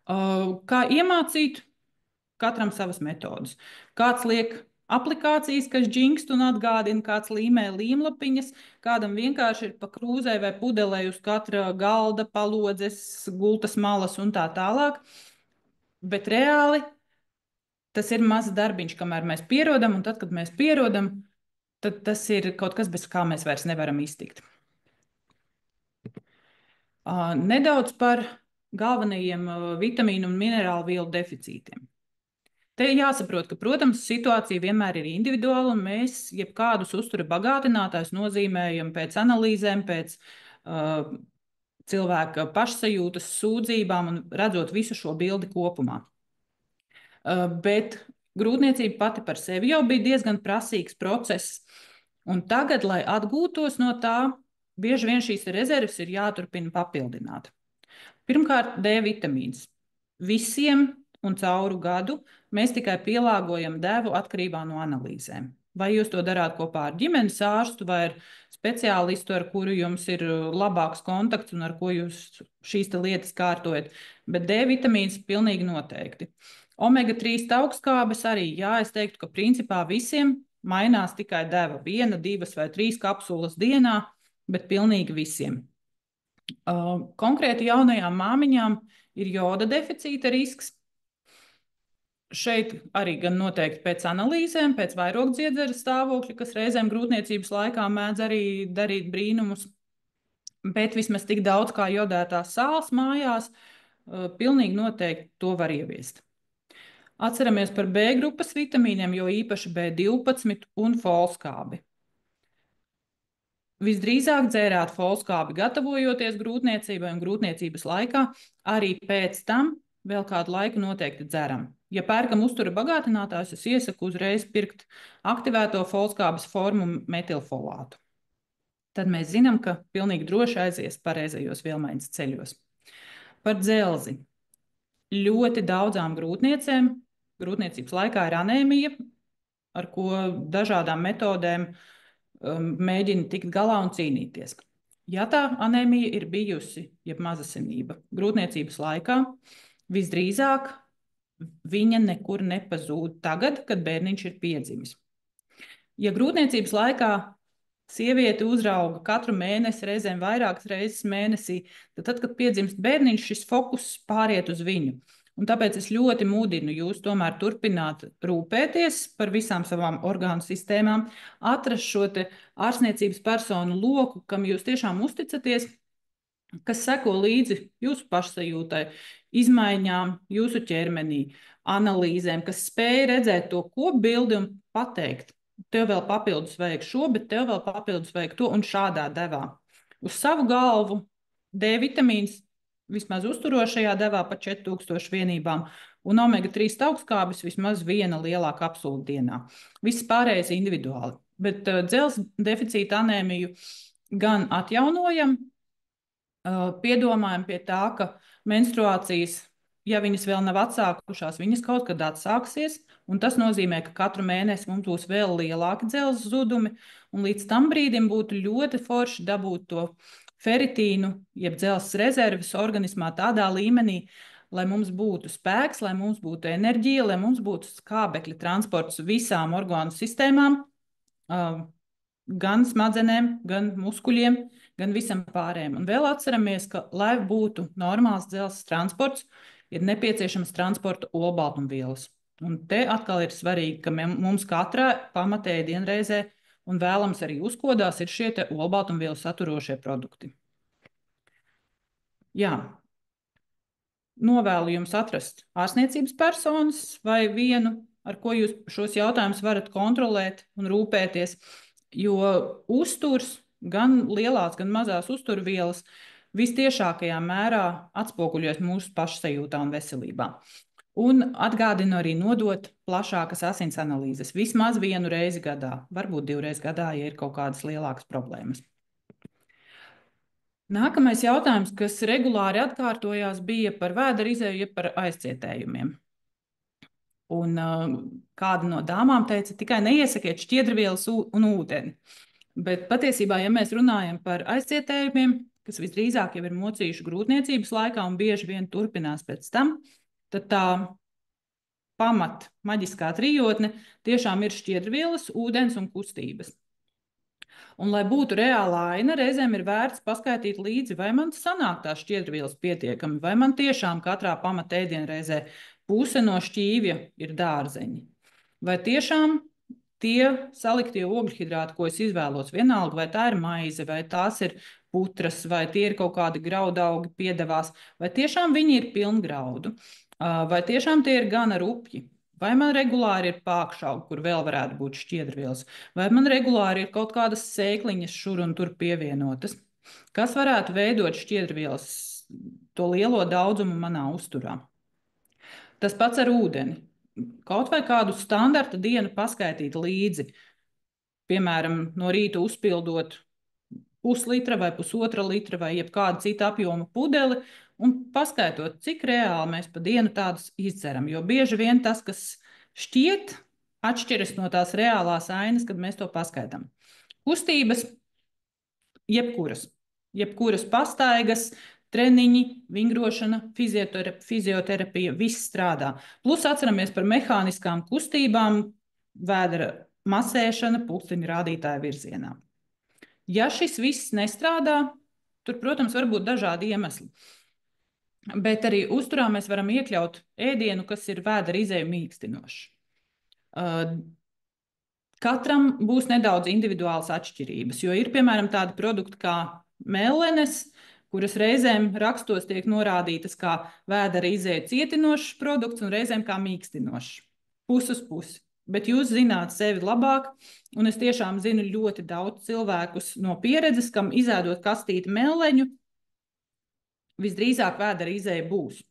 Kā iemācīt? Katram savas metodas. Kāds liek aplikācijas, kas džingst un atgādina, kāds līmē līmlapiņas, kādam vienkārši ir pa krūzē vai pudelē uz katra galda, palodzes, gultas malas un tā tālāk. Bet reāli tas ir mazs darbiņš, kamēr mēs pierodam, un tad, kad mēs pierodam, tad tas ir kaut kas, bez kā mēs vairs nevaram iztikt. Nedaudz par galvenajiem vitamīnu un minerālu vielu deficītiem. Te ir jāsaprot, ka, protams, situācija vienmēr ir individuāla, un mēs jebkādus uztura bagātinātājus nozīmējam pēc analīzēm, pēc cilvēka pašsajūtas, sūdzībām un redzot visu šo bildi kopumā. Bet grūtniecība pati par sevi jau bija diezgan prasīgs process, un tagad, lai atgūtos no tā, bieži vien šīs rezerves ir jāturpina papildināt. Pirmkārt, D vitamīns. Visiem un cauru gadu mēs tikai pielāgojam devu atkarībā no analīzēm. Vai jūs to darāt kopā ar ģimenes ārstu vai ar speciālistu, ar kuru jums ir labāks kontakts un ar ko jūs šīs lietas kārtojat. Bet D vitamīns pilnīgi noteikti. Omega-3 augstskābes arī, jā, es teiktu, ka principā visiem mainās tikai deva 1, 2 vai 3 kapsulas dienā, bet pilnīgi visiem. Konkrēti jaunajām māmiņām ir joda deficīta risks. Šeit arī gan noteikti pēc analīzēm, pēc vairogdziedzera stāvokļa, kas reizēm grūtniecības laikā mēdz arī darīt brīnumus, bet vismaz tik daudz kā jodētās sāls mājās, pilnīgi noteikti to var ieviest. Atceramies par B grupas vitamīniem, jo īpaši B12 un folskābi. Visdrīzāk dzērāt folskābi gatavojoties grūtniecībai un grūtniecības laikā, arī pēc tam vēl kādu laiku noteikti dzeram. Ja pērkam uztura bagātinātājus, es iesaku uzreiz pirkt aktivēto folskābes formu metilfolātu. Tad mēs zinām, ka pilnīgi droši aizies pareizajos vielmaiņas ceļos. Par dzelzi. Ļoti daudzām grūtniecēm grūtniecības laikā ir anēmija, ar ko dažādām metodēm mēģina tikt galā un cīnīties. Ja tā anēmija ir bijusi, jeb mazasinība, grūtniecības laikā, visdrīzāk viņa nekur nepazūd tagad, kad bērniņš ir piedzimis. Ja grūtniecības laikā sieviete uzrauga katru mēnesi, reizēm vairākas reizes mēnesī, tad, kad piedzimst bērniņš, šis fokus pāriet uz viņu. Un tāpēc es ļoti mudinu jūs tomēr turpināt rūpēties par visām savām orgānu sistēmām, atrast šo ārstniecības personu loku, kam jūs tiešām uzticaties, kas seko līdzi jūsu pašsajūtai, izmaiņām jūsu ķermenī, analīzēm, kas spēj redzēt to kopbildi un pateikt, tev vēl papildus vajag šo, bet tev vēl papildus vajag to un šādā devā. Uz savu galvu D vitamīns vismaz uzturošajā devā pa 4000 vienībām un omega-3 augstskābes vismaz viena lielā kapsula dienā. Viss pārējais individuāli. Bet dzelzs deficīta anēmiju gan atjaunojam, piedomājam pie tā, ka menstruācijas, ja viņas vēl nav atsākušās, viņas kaut kad atsāksies, un tas nozīmē, ka katru mēnesi mums būs vēl lielāki dzelzs zudumi, un līdz tam brīdim būtu ļoti forši dabūt to feritīnu, jeb dzelzs rezerves organismā tādā līmenī, lai mums būtu spēks, lai mums būtu enerģija, lai mums būtu skābekļa transports visām orgānu sistēmām, gan smadzenēm, gan muskuļiem, gan visam pārējiem. Un vēl atceramies, ka, lai būtu normāls dzelzs transports, ir nepieciešams transporta olbaltumvielas. Un te atkal ir svarīgi, ka mums katrā pamatēdienreizē un vēlams arī uzkodās ir šie olbaltumvielu saturošie produkti. Jā. Novēlu jums atrast ārstniecības personas vai vienu, ar ko jūs šos jautājumus varat kontrolēt un rūpēties, jo uzturs, gan lielās, gan mazās uzturvielas, vistiešākajā mērā atspoguļojas mūsu pašsajūtā un veselībā. Un atgādinu arī nodot plašākas asins analīzes vismaz vienu reizi gadā, varbūt 2 reizes gadā, ja ir kaut kādas lielākas problēmas. Nākamais jautājums, kas regulāri atkārtojās, bija par vēdera izēju, jeb par aizcietējumiem. Un kāda no dāmām teica, tikai neiesakiet šķiedrvielas un ūdeni. Bet patiesībā, ja mēs runājam par aizcietējumiem, kas visdrīzāk jau ir mocījuši grūtniecības laikā un bieži vien turpinās pēc tam, tad tā pamat maģiskā trijotne tiešām ir šķiedrvielas, ūdens un kustības. Un, lai būtu reāla aina, reizēm ir vērts paskaidrot līdzi, vai man sanāk tās šķiedrvielas pietiekami, vai man tiešām katrā pamatēdienreizē puse no šķīvja ir dārzeņi. Vai tiešām tie saliktie ogļhidrāti, ko es izvēlos, vienalga, vai tā ir maize, vai tās ir putras, vai tie ir kaut kādi graudaugi piedevās, vai tiešām viņi ir pilngraudu, vai tiešām tie ir gana rupji. Vai man regulāri ir pākšaugi, kur vēl varētu būt šķiedrvielas, vai man regulāri ir kaut kādas sēkliņas šur un tur pievienotas, kas varētu veidot šķiedrvielas, to lielo daudzumu manā uzturā. Tas pats ar ūdeni. Kaut vai kādu standarta dienu paskaidīt līdzi, piemēram, no rīta uzpildot puslitra vai pusotra litra vai jebkāda cita apjoma pudeli, un paskaidrot, cik reāli mēs pa dienu tādus izceram. Jo bieži vien tas, kas šķiet, atšķiras no tās reālās ainas, kad mēs to paskaidām. Kustības, jebkuras pastaigas, treniņi, vingrošana, fizioterapija, viss strādā. Plus atceramies par mehāniskām kustībām, vēdera masēšana, pulksteņa rādītāja virzienā. Ja šis viss nestrādā, tur, protams, var būt dažādi iemesli. Bet arī uzturā mēs varam iekļaut ēdienu, kas ir vēdera izēju mīkstinošs. Katram būs nedaudz individuāls atšķirības, jo ir, piemēram, tādi produkti kā mellenes, kuras reizēm rakstos tiek norādītas kā vēdera izēju cietinošs produkts un reizēm kā mīkstinošs. Pus uz pusi. Bet jūs zināt sevi labāk, un es tiešām zinu ļoti daudz cilvēkus no pieredzes, kam izēdot kastīti melleņu, visdrīzāk vēdera izēja būs.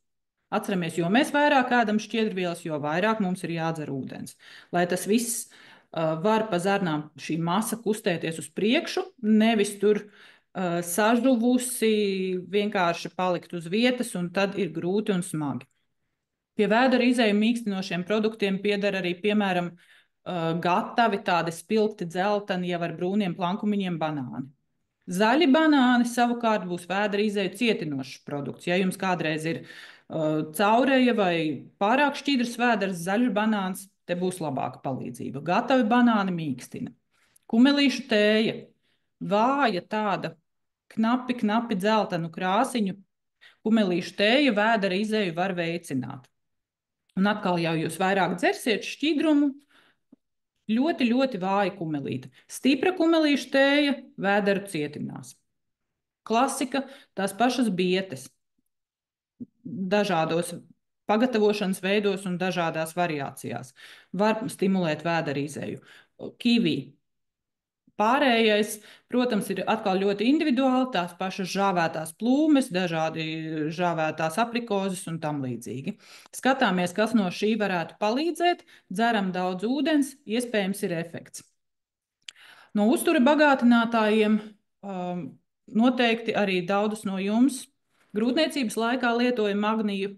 Atceramies, jo mēs vairāk ēdam šķiedrvielas, jo vairāk mums ir jādzer ūdens. Lai tas viss var pa zarnām šī masa kustēties uz priekšu, nevis tur sažuvusi, vienkārši palikt uz vietas, un tad ir grūti un smagi. Pie vēdera izēju mīkstinošiem produktiem pieder arī, piemēram, gatavi tādi spilgti dzelteni, jau ar brūniem plankumiņiem banāni. Zaļi banāni savukārt būs vēdera izēju cietinošs produkts. Ja jums kādreiz ir caureja vai pārāk šķidrs vēders, zaļš banāns, te būs labāka palīdzība. Gatavi banāni mīkstina. Kumelīšu tēja. vāja tāda knapi, knapi dzeltenu krāsiņu kumelīšu tēju vēdera izēju var veicināt. Un atkal jau jūs vairāk dzersiet šķidrumu, ļoti, ļoti vāja kumelīte. Stipra kumelīšu tēja vēderu cietinās. Klasika, tās pašas bietes, dažādos pagatavošanas veidos un dažādās variācijās. Var stimulēt vēdera izēju. Kivi. Pārējais, protams, ir atkal ļoti individuāli, tās pašas žāvētās plūmes, dažādi žāvētās aprikozes un tam līdzīgi. Skatāmies, kas no šī varētu palīdzēt, dzeram daudz ūdens, iespējams ir efekts. No uztura bagātinātājiem noteikti arī daudz no jums grūtniecības laikā lietoja magniju.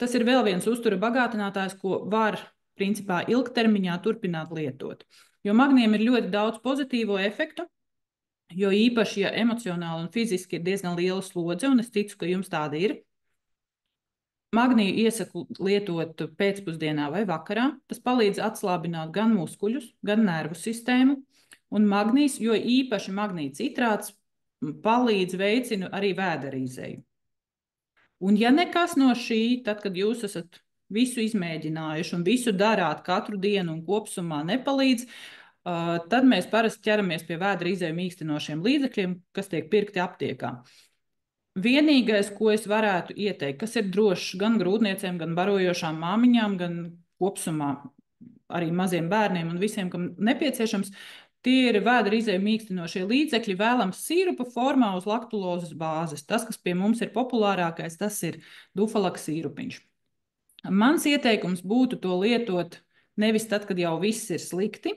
Tas ir vēl viens uztura bagātinātājs, ko var principā ilgtermiņā turpināt lietot. Jo magnijam ir ļoti daudz pozitīvo efektu, jo īpaši, ja emocionāli un fiziski ir diezgan liela slodze, un es ticu, ka jums tāda ir. Magniju iesaku lietot pēcpusdienā vai vakarā. Tas palīdz atslābināt gan muskuļus, gan nervu sistēmu. Un magnijs, jo īpaši magnija citrāts, palīdz veicina arī vēdera izēju. Un ja nekas no šī, tad, kad jūs esat visu izmēģinājuši un visu darāt katru dienu un kopsumā nepalīdz, tad mēs parasti ķeramies pie vēdera izēju mīkstinošiem līdzekļiem, kas tiek pirkti aptiekā. Vienīgais, ko es varētu ieteikt, kas ir drošs gan grūtniecēm, gan barojošām māmiņām, gan kopsumā arī maziem bērniem un visiem, kam nepieciešams, tie ir vēdera izēju mīkstinošie līdzekļi, vēlams sīrupa formā uz laktulozes bāzes. Tas, kas pie mums ir populārākais, tas ir dufalaks sīrupiņš. Mans ieteikums būtu to lietot nevis tad, kad jau viss ir slikti,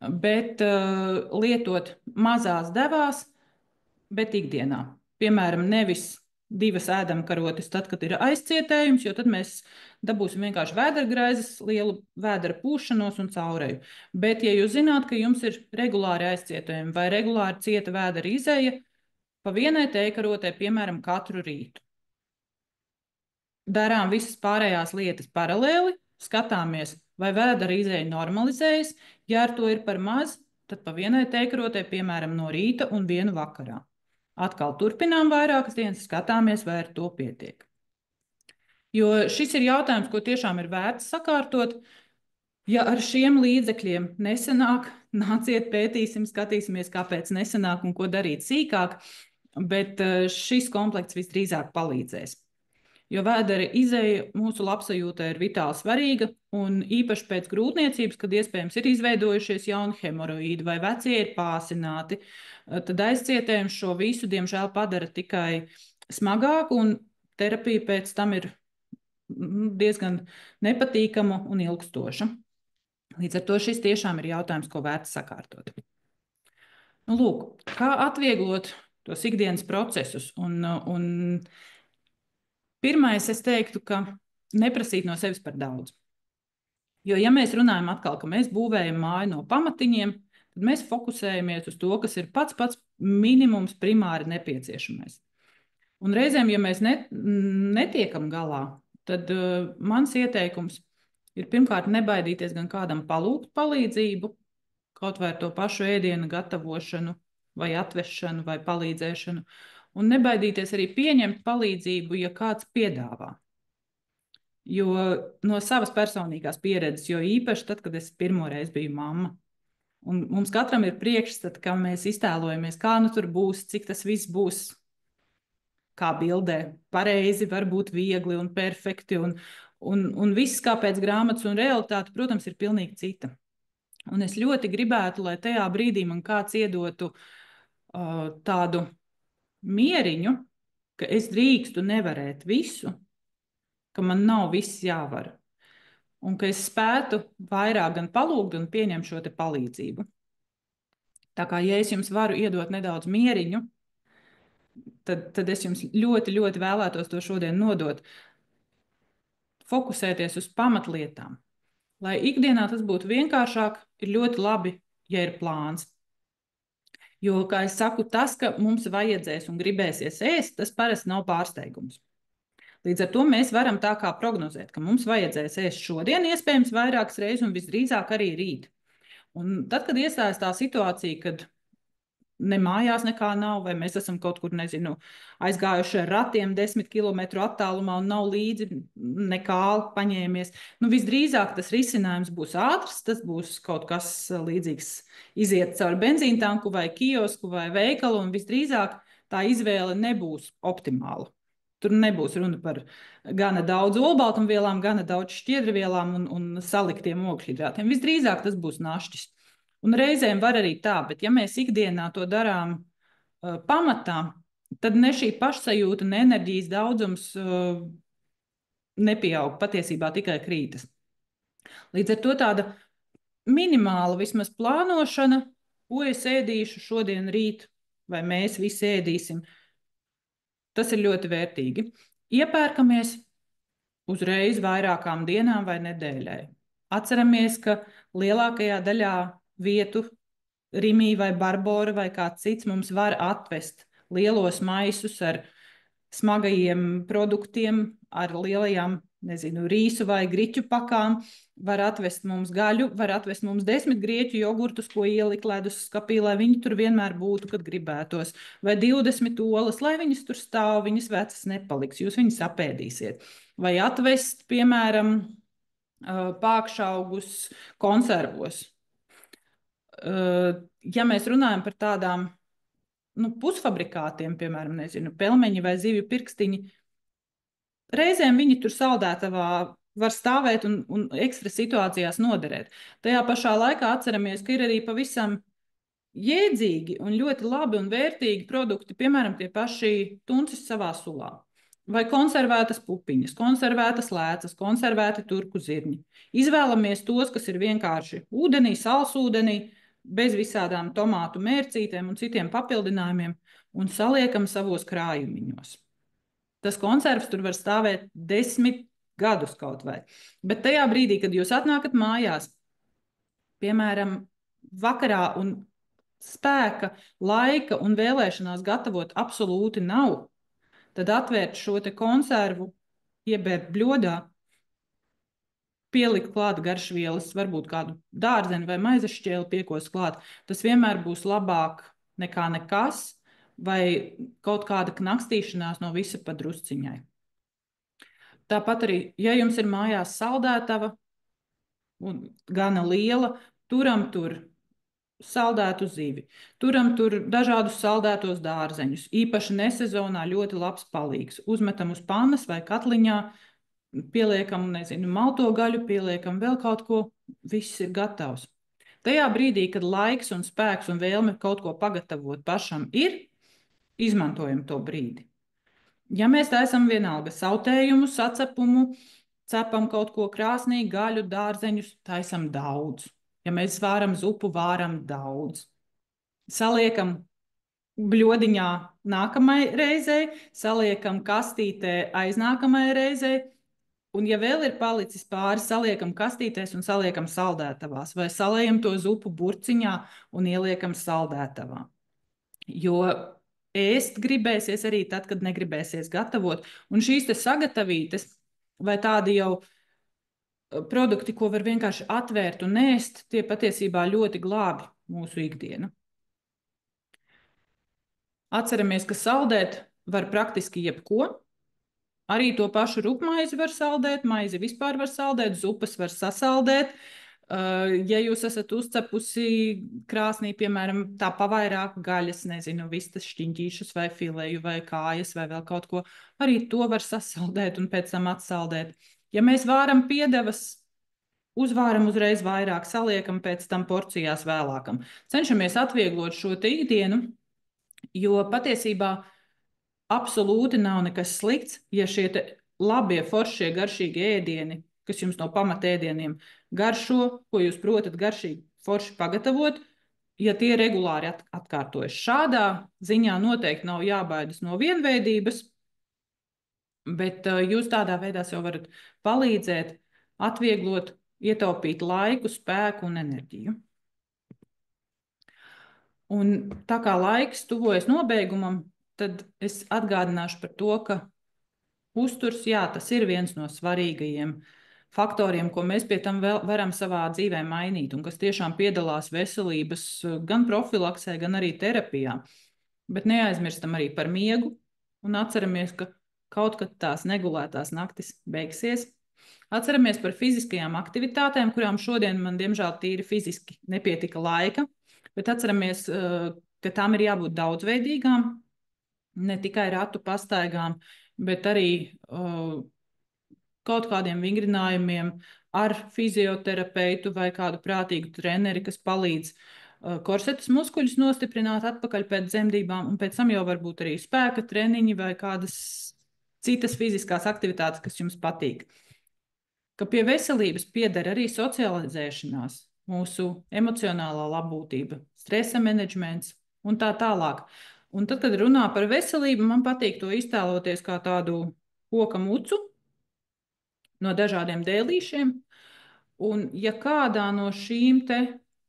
bet lietot mazās devās, bet ikdienā. Piemēram, nevis 2 ēdamkarotes tad, kad ir aizcietējums, jo tad mēs dabūsim vienkārši vēdergraizes, lielu vēdera pūšanos un caureju. Bet, ja jūs zināt, ka jums ir regulāri aizcietējumi vai regulāri cieta vēdera izēja, pa vienai teikarotē, piemēram, katru rītu. Darām visas pārējās lietas paralēli, skatāmies, vai vēdera izēja normalizējas. Ja ar to ir par maz, tad pa vienai teikarotē, piemēram, no rīta un vienu vakarā. Atkal turpinām vairākas dienas, skatāmies, vai ar to pietiek. Jo šis ir jautājums, ko tiešām ir vērts sakārtot. Ja ar šiem līdzekļiem nesanāk, nāciet pētīsim, skatīsimies, kāpēc nesanāk un ko darīt sīkāk, bet šis komplekts visdrīzāk palīdzēs. Jo vēdera izēja mūsu labsajūtā ir vitāli svarīga, un īpaši pēc grūtniecības, kad iespējams ir izveidojušies jauni hemoroīdi vai vecie ir pāsināti, tad aizcietējums šo visu, diemžēl, padara tikai smagāku, un terapija pēc tam ir diezgan nepatīkama un ilgstoša. Līdz ar to šis tiešām ir jautājums, ko vērts sakārtot. Nu, lūk, kā atvieglot tos ikdienas procesus un pirmais, es teiktu, ka neprasīt no sevis par daudz. Jo, ja mēs runājam atkal, ka mēs būvējam māju no pamatiņiem, tad mēs fokusējamies uz to, kas ir pats minimums primāri nepieciešamais. Un reizēm, ja mēs netiekam galā, tad mans ieteikums ir pirmkārt nebaidīties gan kādam palūgt palīdzību, kaut vai ar to pašu ēdienu gatavošanu vai atvešanu vai palīdzēšanu, un nebaidīties arī pieņemt palīdzību, ja kāds piedāvā. Jo no savas personīgās pieredzes, jo īpaši tad, kad es pirmoreiz biju mamma, un mums katram ir priekšstats, kā mēs iztēlojamies, kā nu tur būs, cik tas viss būs, kā bildē, pareizi, varbūt viegli un perfekti, un viss kā pēc grāmatas, un realitāte, protams, ir pilnīgi cita. Un es ļoti gribētu, lai tajā brīdī man kāds iedotu tādu mieriņu, ka es drīkstu nevarēt visu, ka man nav viss jāvar, un ka es spētu vairāk gan palūgt, gan pieņemt šo te palīdzību. Tā kā, ja es jums varu iedot nedaudz mieriņu, tad es jums ļoti, ļoti vēlētos to šodien nodot. Fokusēties uz pamatlietām. Lai ikdienā tas būtu vienkāršāk, ir ļoti labi, ja ir plāns. Jo, kā es saku, tas, ka mums vajadzēs un gribēsies ēst, tas parasti nav pārsteigums. Līdz ar to mēs varam tā kā prognozēt, ka mums vajadzēs ēst šodien, iespējams vairākas reizes un visdrīzāk arī rīt. Un tad, kad iestājas tā situācija, kad ne mājās nekā nav, vai mēs esam kaut kur, nezinu, aizgājuši ar ratiem 10 km attālumā un nav līdzi nekā paņēmies. Nu, visdrīzāk tas risinājums būs ātrs, tas būs kaut kas līdzīgs iziet cauri benzīntanku vai kiosku vai veikalu, un visdrīzāk tā izvēle nebūs optimāla. Tur nebūs runa par gana daudz olbaltumvielām, gana daudz šķiedrvielām un saliktiem ogļhidrātiem. Visdrīzāk tas būs našķis. Un reizēm var arī tā, bet ja mēs ikdienā to darām pamatā, tad ne šī pašsajūta, ne enerģijas daudzums nepieaug, patiesībā tikai krītas. Līdz ar to tāda minimāla vismaz plānošana, ko es ēdīšu šodien, rīt, vai mēs visi ēdīsim. Tas ir ļoti vērtīgi. Iepērkamies uzreiz vairākām dienām vai nedēļai. Atceramies, ka lielākajā daļā vietu Rimī vai Barbora vai kāds cits mums var atvest lielos maisus ar smagajiem produktiem, ar lielajām, nezinu, rīsu vai griķu pakām, var atvest mums gaļu, var atvest mums 10 grieķu jogurtus, ko ielikt leduskapī, lai viņi tur vienmēr būtu, kad gribētos, vai 20 olas, lai viņas tur stāv, viņas vecas nepaliks, jūs viņas apēdīsiet. Vai atvest, piemēram, pākšaugus konservos. Ja mēs runājam par tādām pusfabrikātiem, piemēram, nezinu, pelmeņi vai zivju pirkstiņi, reizēm viņi tur saldētavā var stāvēt un ekstra situācijās noderēt. Tajā pašā laikā atceramies, ka ir arī pavisam jēdzīgi un ļoti labi un vērtīgi produkti, piemēram, tie paši tuncis savā sulā. Vai konservētas pupiņas, konservētas lēcas, konservēti turku zirņi. Izvēlamies tos, kas ir vienkārši ūdenī, salsūdenī, bez visādām tomātu mērcītēm un citiem papildinājumiem un saliekam savos krājumiņos. Tas konservs tur var stāvēt 10 gadus kaut vai. Bet tajā brīdī, kad jūs atnākat mājās, piemēram, vakarā un spēka, laika un vēlēšanās gatavot absolūti nav, tad atvērt šo te konservu, iebērt bļodā, pielikt klāt garšvielas, varbūt kādu dārzeni vai maizes šķēli piekos klāt. Tas vienmēr būs labāk nekā nekas vai kaut kāda knakstīšanās no visa pa drusciņai. Tāpat arī, ja jums ir mājās saldētava un gana liela, turam tur saldētu zivi, turam tur dažādus saldētos dārzeņus. Īpaši nesezonā ļoti labs palīgs. Uzmetam uz pannas vai katliņā, pieliekam, nezinu, malto gaļu, pieliekam vēl kaut ko, viss ir gatavs. Tajā brīdī, kad laiks un spēks un vēlme kaut ko pagatavot pašam ir, izmantojam to brīdi. Ja mēs taisam vienalga sautējumu, sacepumu, cepam kaut ko krāsnī, gaļu, dārzeņus, taisam daudz. Ja mēs vāram zupu, vāram daudz. Saliekam bļodiņā nākamajai reizei, saliekam kastītē aiznākamajai reizei, un ja vēl ir palicis pāri, saliekam kastītēs un saliekam saldētavās, vai salējam to zupu burciņā un ieliekam saldētavā. Jo ēst gribēsies arī tad, kad negribēsies gatavot. Un šīs te sagatavītes vai tādi jau produkti, ko var vienkārši atvērt un ēst, tie patiesībā ļoti glābi mūsu ikdienu. Atceramies, ka saldēt var praktiski jebko. Arī to pašu rupmaizi var saldēt, maizi vispār var saldēt, zupas var sasaldēt. Ja jūs esat uzcepusi krāsnī, piemēram, tā pavairāk gaļas, nezinu, vistas šķiņķīšus vai fileju vai kājas vai vēl kaut ko, arī to var sasaldēt un pēc tam atsaldēt. Ja mēs vāram piedevas, uzvāram uzreiz vairāk, saliekam pēc tam porcijās vēlākam. Cenšamies atvieglot šo te ikdienu, jo patiesībā absolūti nav nekas slikts, ja šie labie, foršie, garšīgi ēdieni, kas jums no pamatēdieniem garšo, ko jūs protat garšīgi, forši pagatavot, ja tie regulāri atkārtojas. Šādā ziņā noteikti nav jābaidās no vienveidības, bet jūs tādā veidā jau varat palīdzēt, atvieglot, ietaupīt laiku, spēku un enerģiju. Un tā kā laiks tuvojas nobeigumam, tad es atgādināšu par to, ka uzturs, jā, tas ir viens no svarīgajiem faktoriem, ko mēs pie tam vēl varam savā dzīvē mainīt, un kas tiešām piedalās veselības gan profilaksē, gan arī terapijā. Bet neaizmirstam arī par miegu un atceramies, ka kaut kad tās negulētās naktis beigsies. Atceramies par fiziskajām aktivitātēm, kurām šodien man, diemžēl, tīri fiziski nepietika laika, bet atceramies, ka tām ir jābūt daudzveidīgām, ne tikai ratu pastaigām, bet arī kaut kādiem vingrinājumiem ar fizioterapeitu vai kādu prātīgu treneri, kas palīdz korsetas muskuļus nostiprināt atpakaļ pēc dzemdībām, un pēc tam jau varbūt arī spēka treniņi vai kādas citas fiziskās aktivitātes, kas jums patīk. Ka pie veselības pieder arī socializēšanās, mūsu emocionālā labbūtība, stresa menedžments un tā tālāk. Un tad, kad runā par veselību, man patīk to iztēloties kā tādu koka mucu no dažādiem dēlīšiem. Un ja kādā no šīm te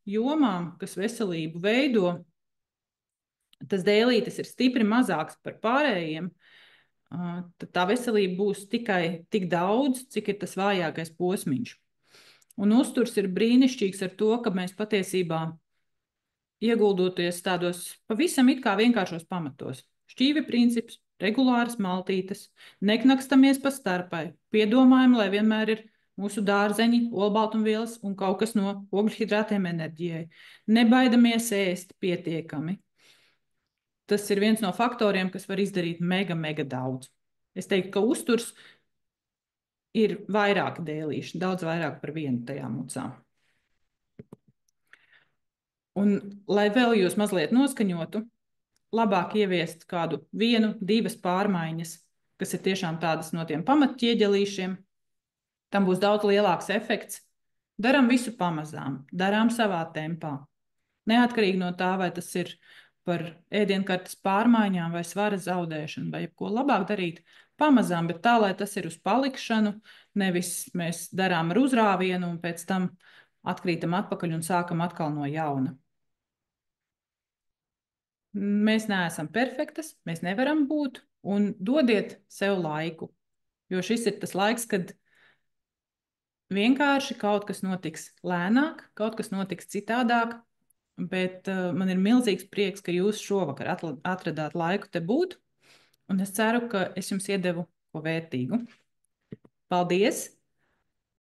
jomām, kas veselību veido, tas dēlītis ir stipri mazāks par pārējiem, tad tā veselība būs tikai tik daudz, cik ir tas vājākais posmiņš. Un uzturs ir brīnišķīgs ar to, ka mēs patiesībā ieguldoties tādos pavisam it kā vienkāršos pamatos. Šķīvi princips, regulāras maltītes, neknakstamies pa starpai, piedomājam, lai vienmēr ir mūsu dārzeņi, olbaltumvielas un kaut kas no ogļhidrātiem enerģijai. Nebaidamies ēst pietiekami. Tas ir viens no faktoriem, kas var izdarīt mega, mega daudz. Es teiktu, ka uzturs ir vairāki dēlīši, daudz vairāk par vienu tajā mucā. Un, lai vēl jūs mazliet noskaņotu, labāk ieviest kādu 1, 2 pārmaiņas, kas ir tiešām tādas no tiem pamatķieģelīšiem. Tam būs daudz lielāks efekts. Daram visu pamazām, darām savā tempā. Neatkarīgi no tā, vai tas ir par ēdienkartes pārmaiņām vai svara zaudēšanu, vai ko labāk darīt pamazām, bet tā, lai tas ir uz palikšanu, nevis mēs darām ar uzrāvienu un pēc tam atkrītam atpakaļ un sākam atkal no jauna. Mēs neesam perfektas, mēs nevaram būt, un dodiet sev laiku, jo šis ir tas laiks, kad vienkārši kaut kas notiks lēnāk, kaut kas notiks citādāk, bet man ir milzīgs prieks, ka jūs šovakar atradāt laiku te būt, un es ceru, ka es jums iedevu ko vērtīgu. Paldies!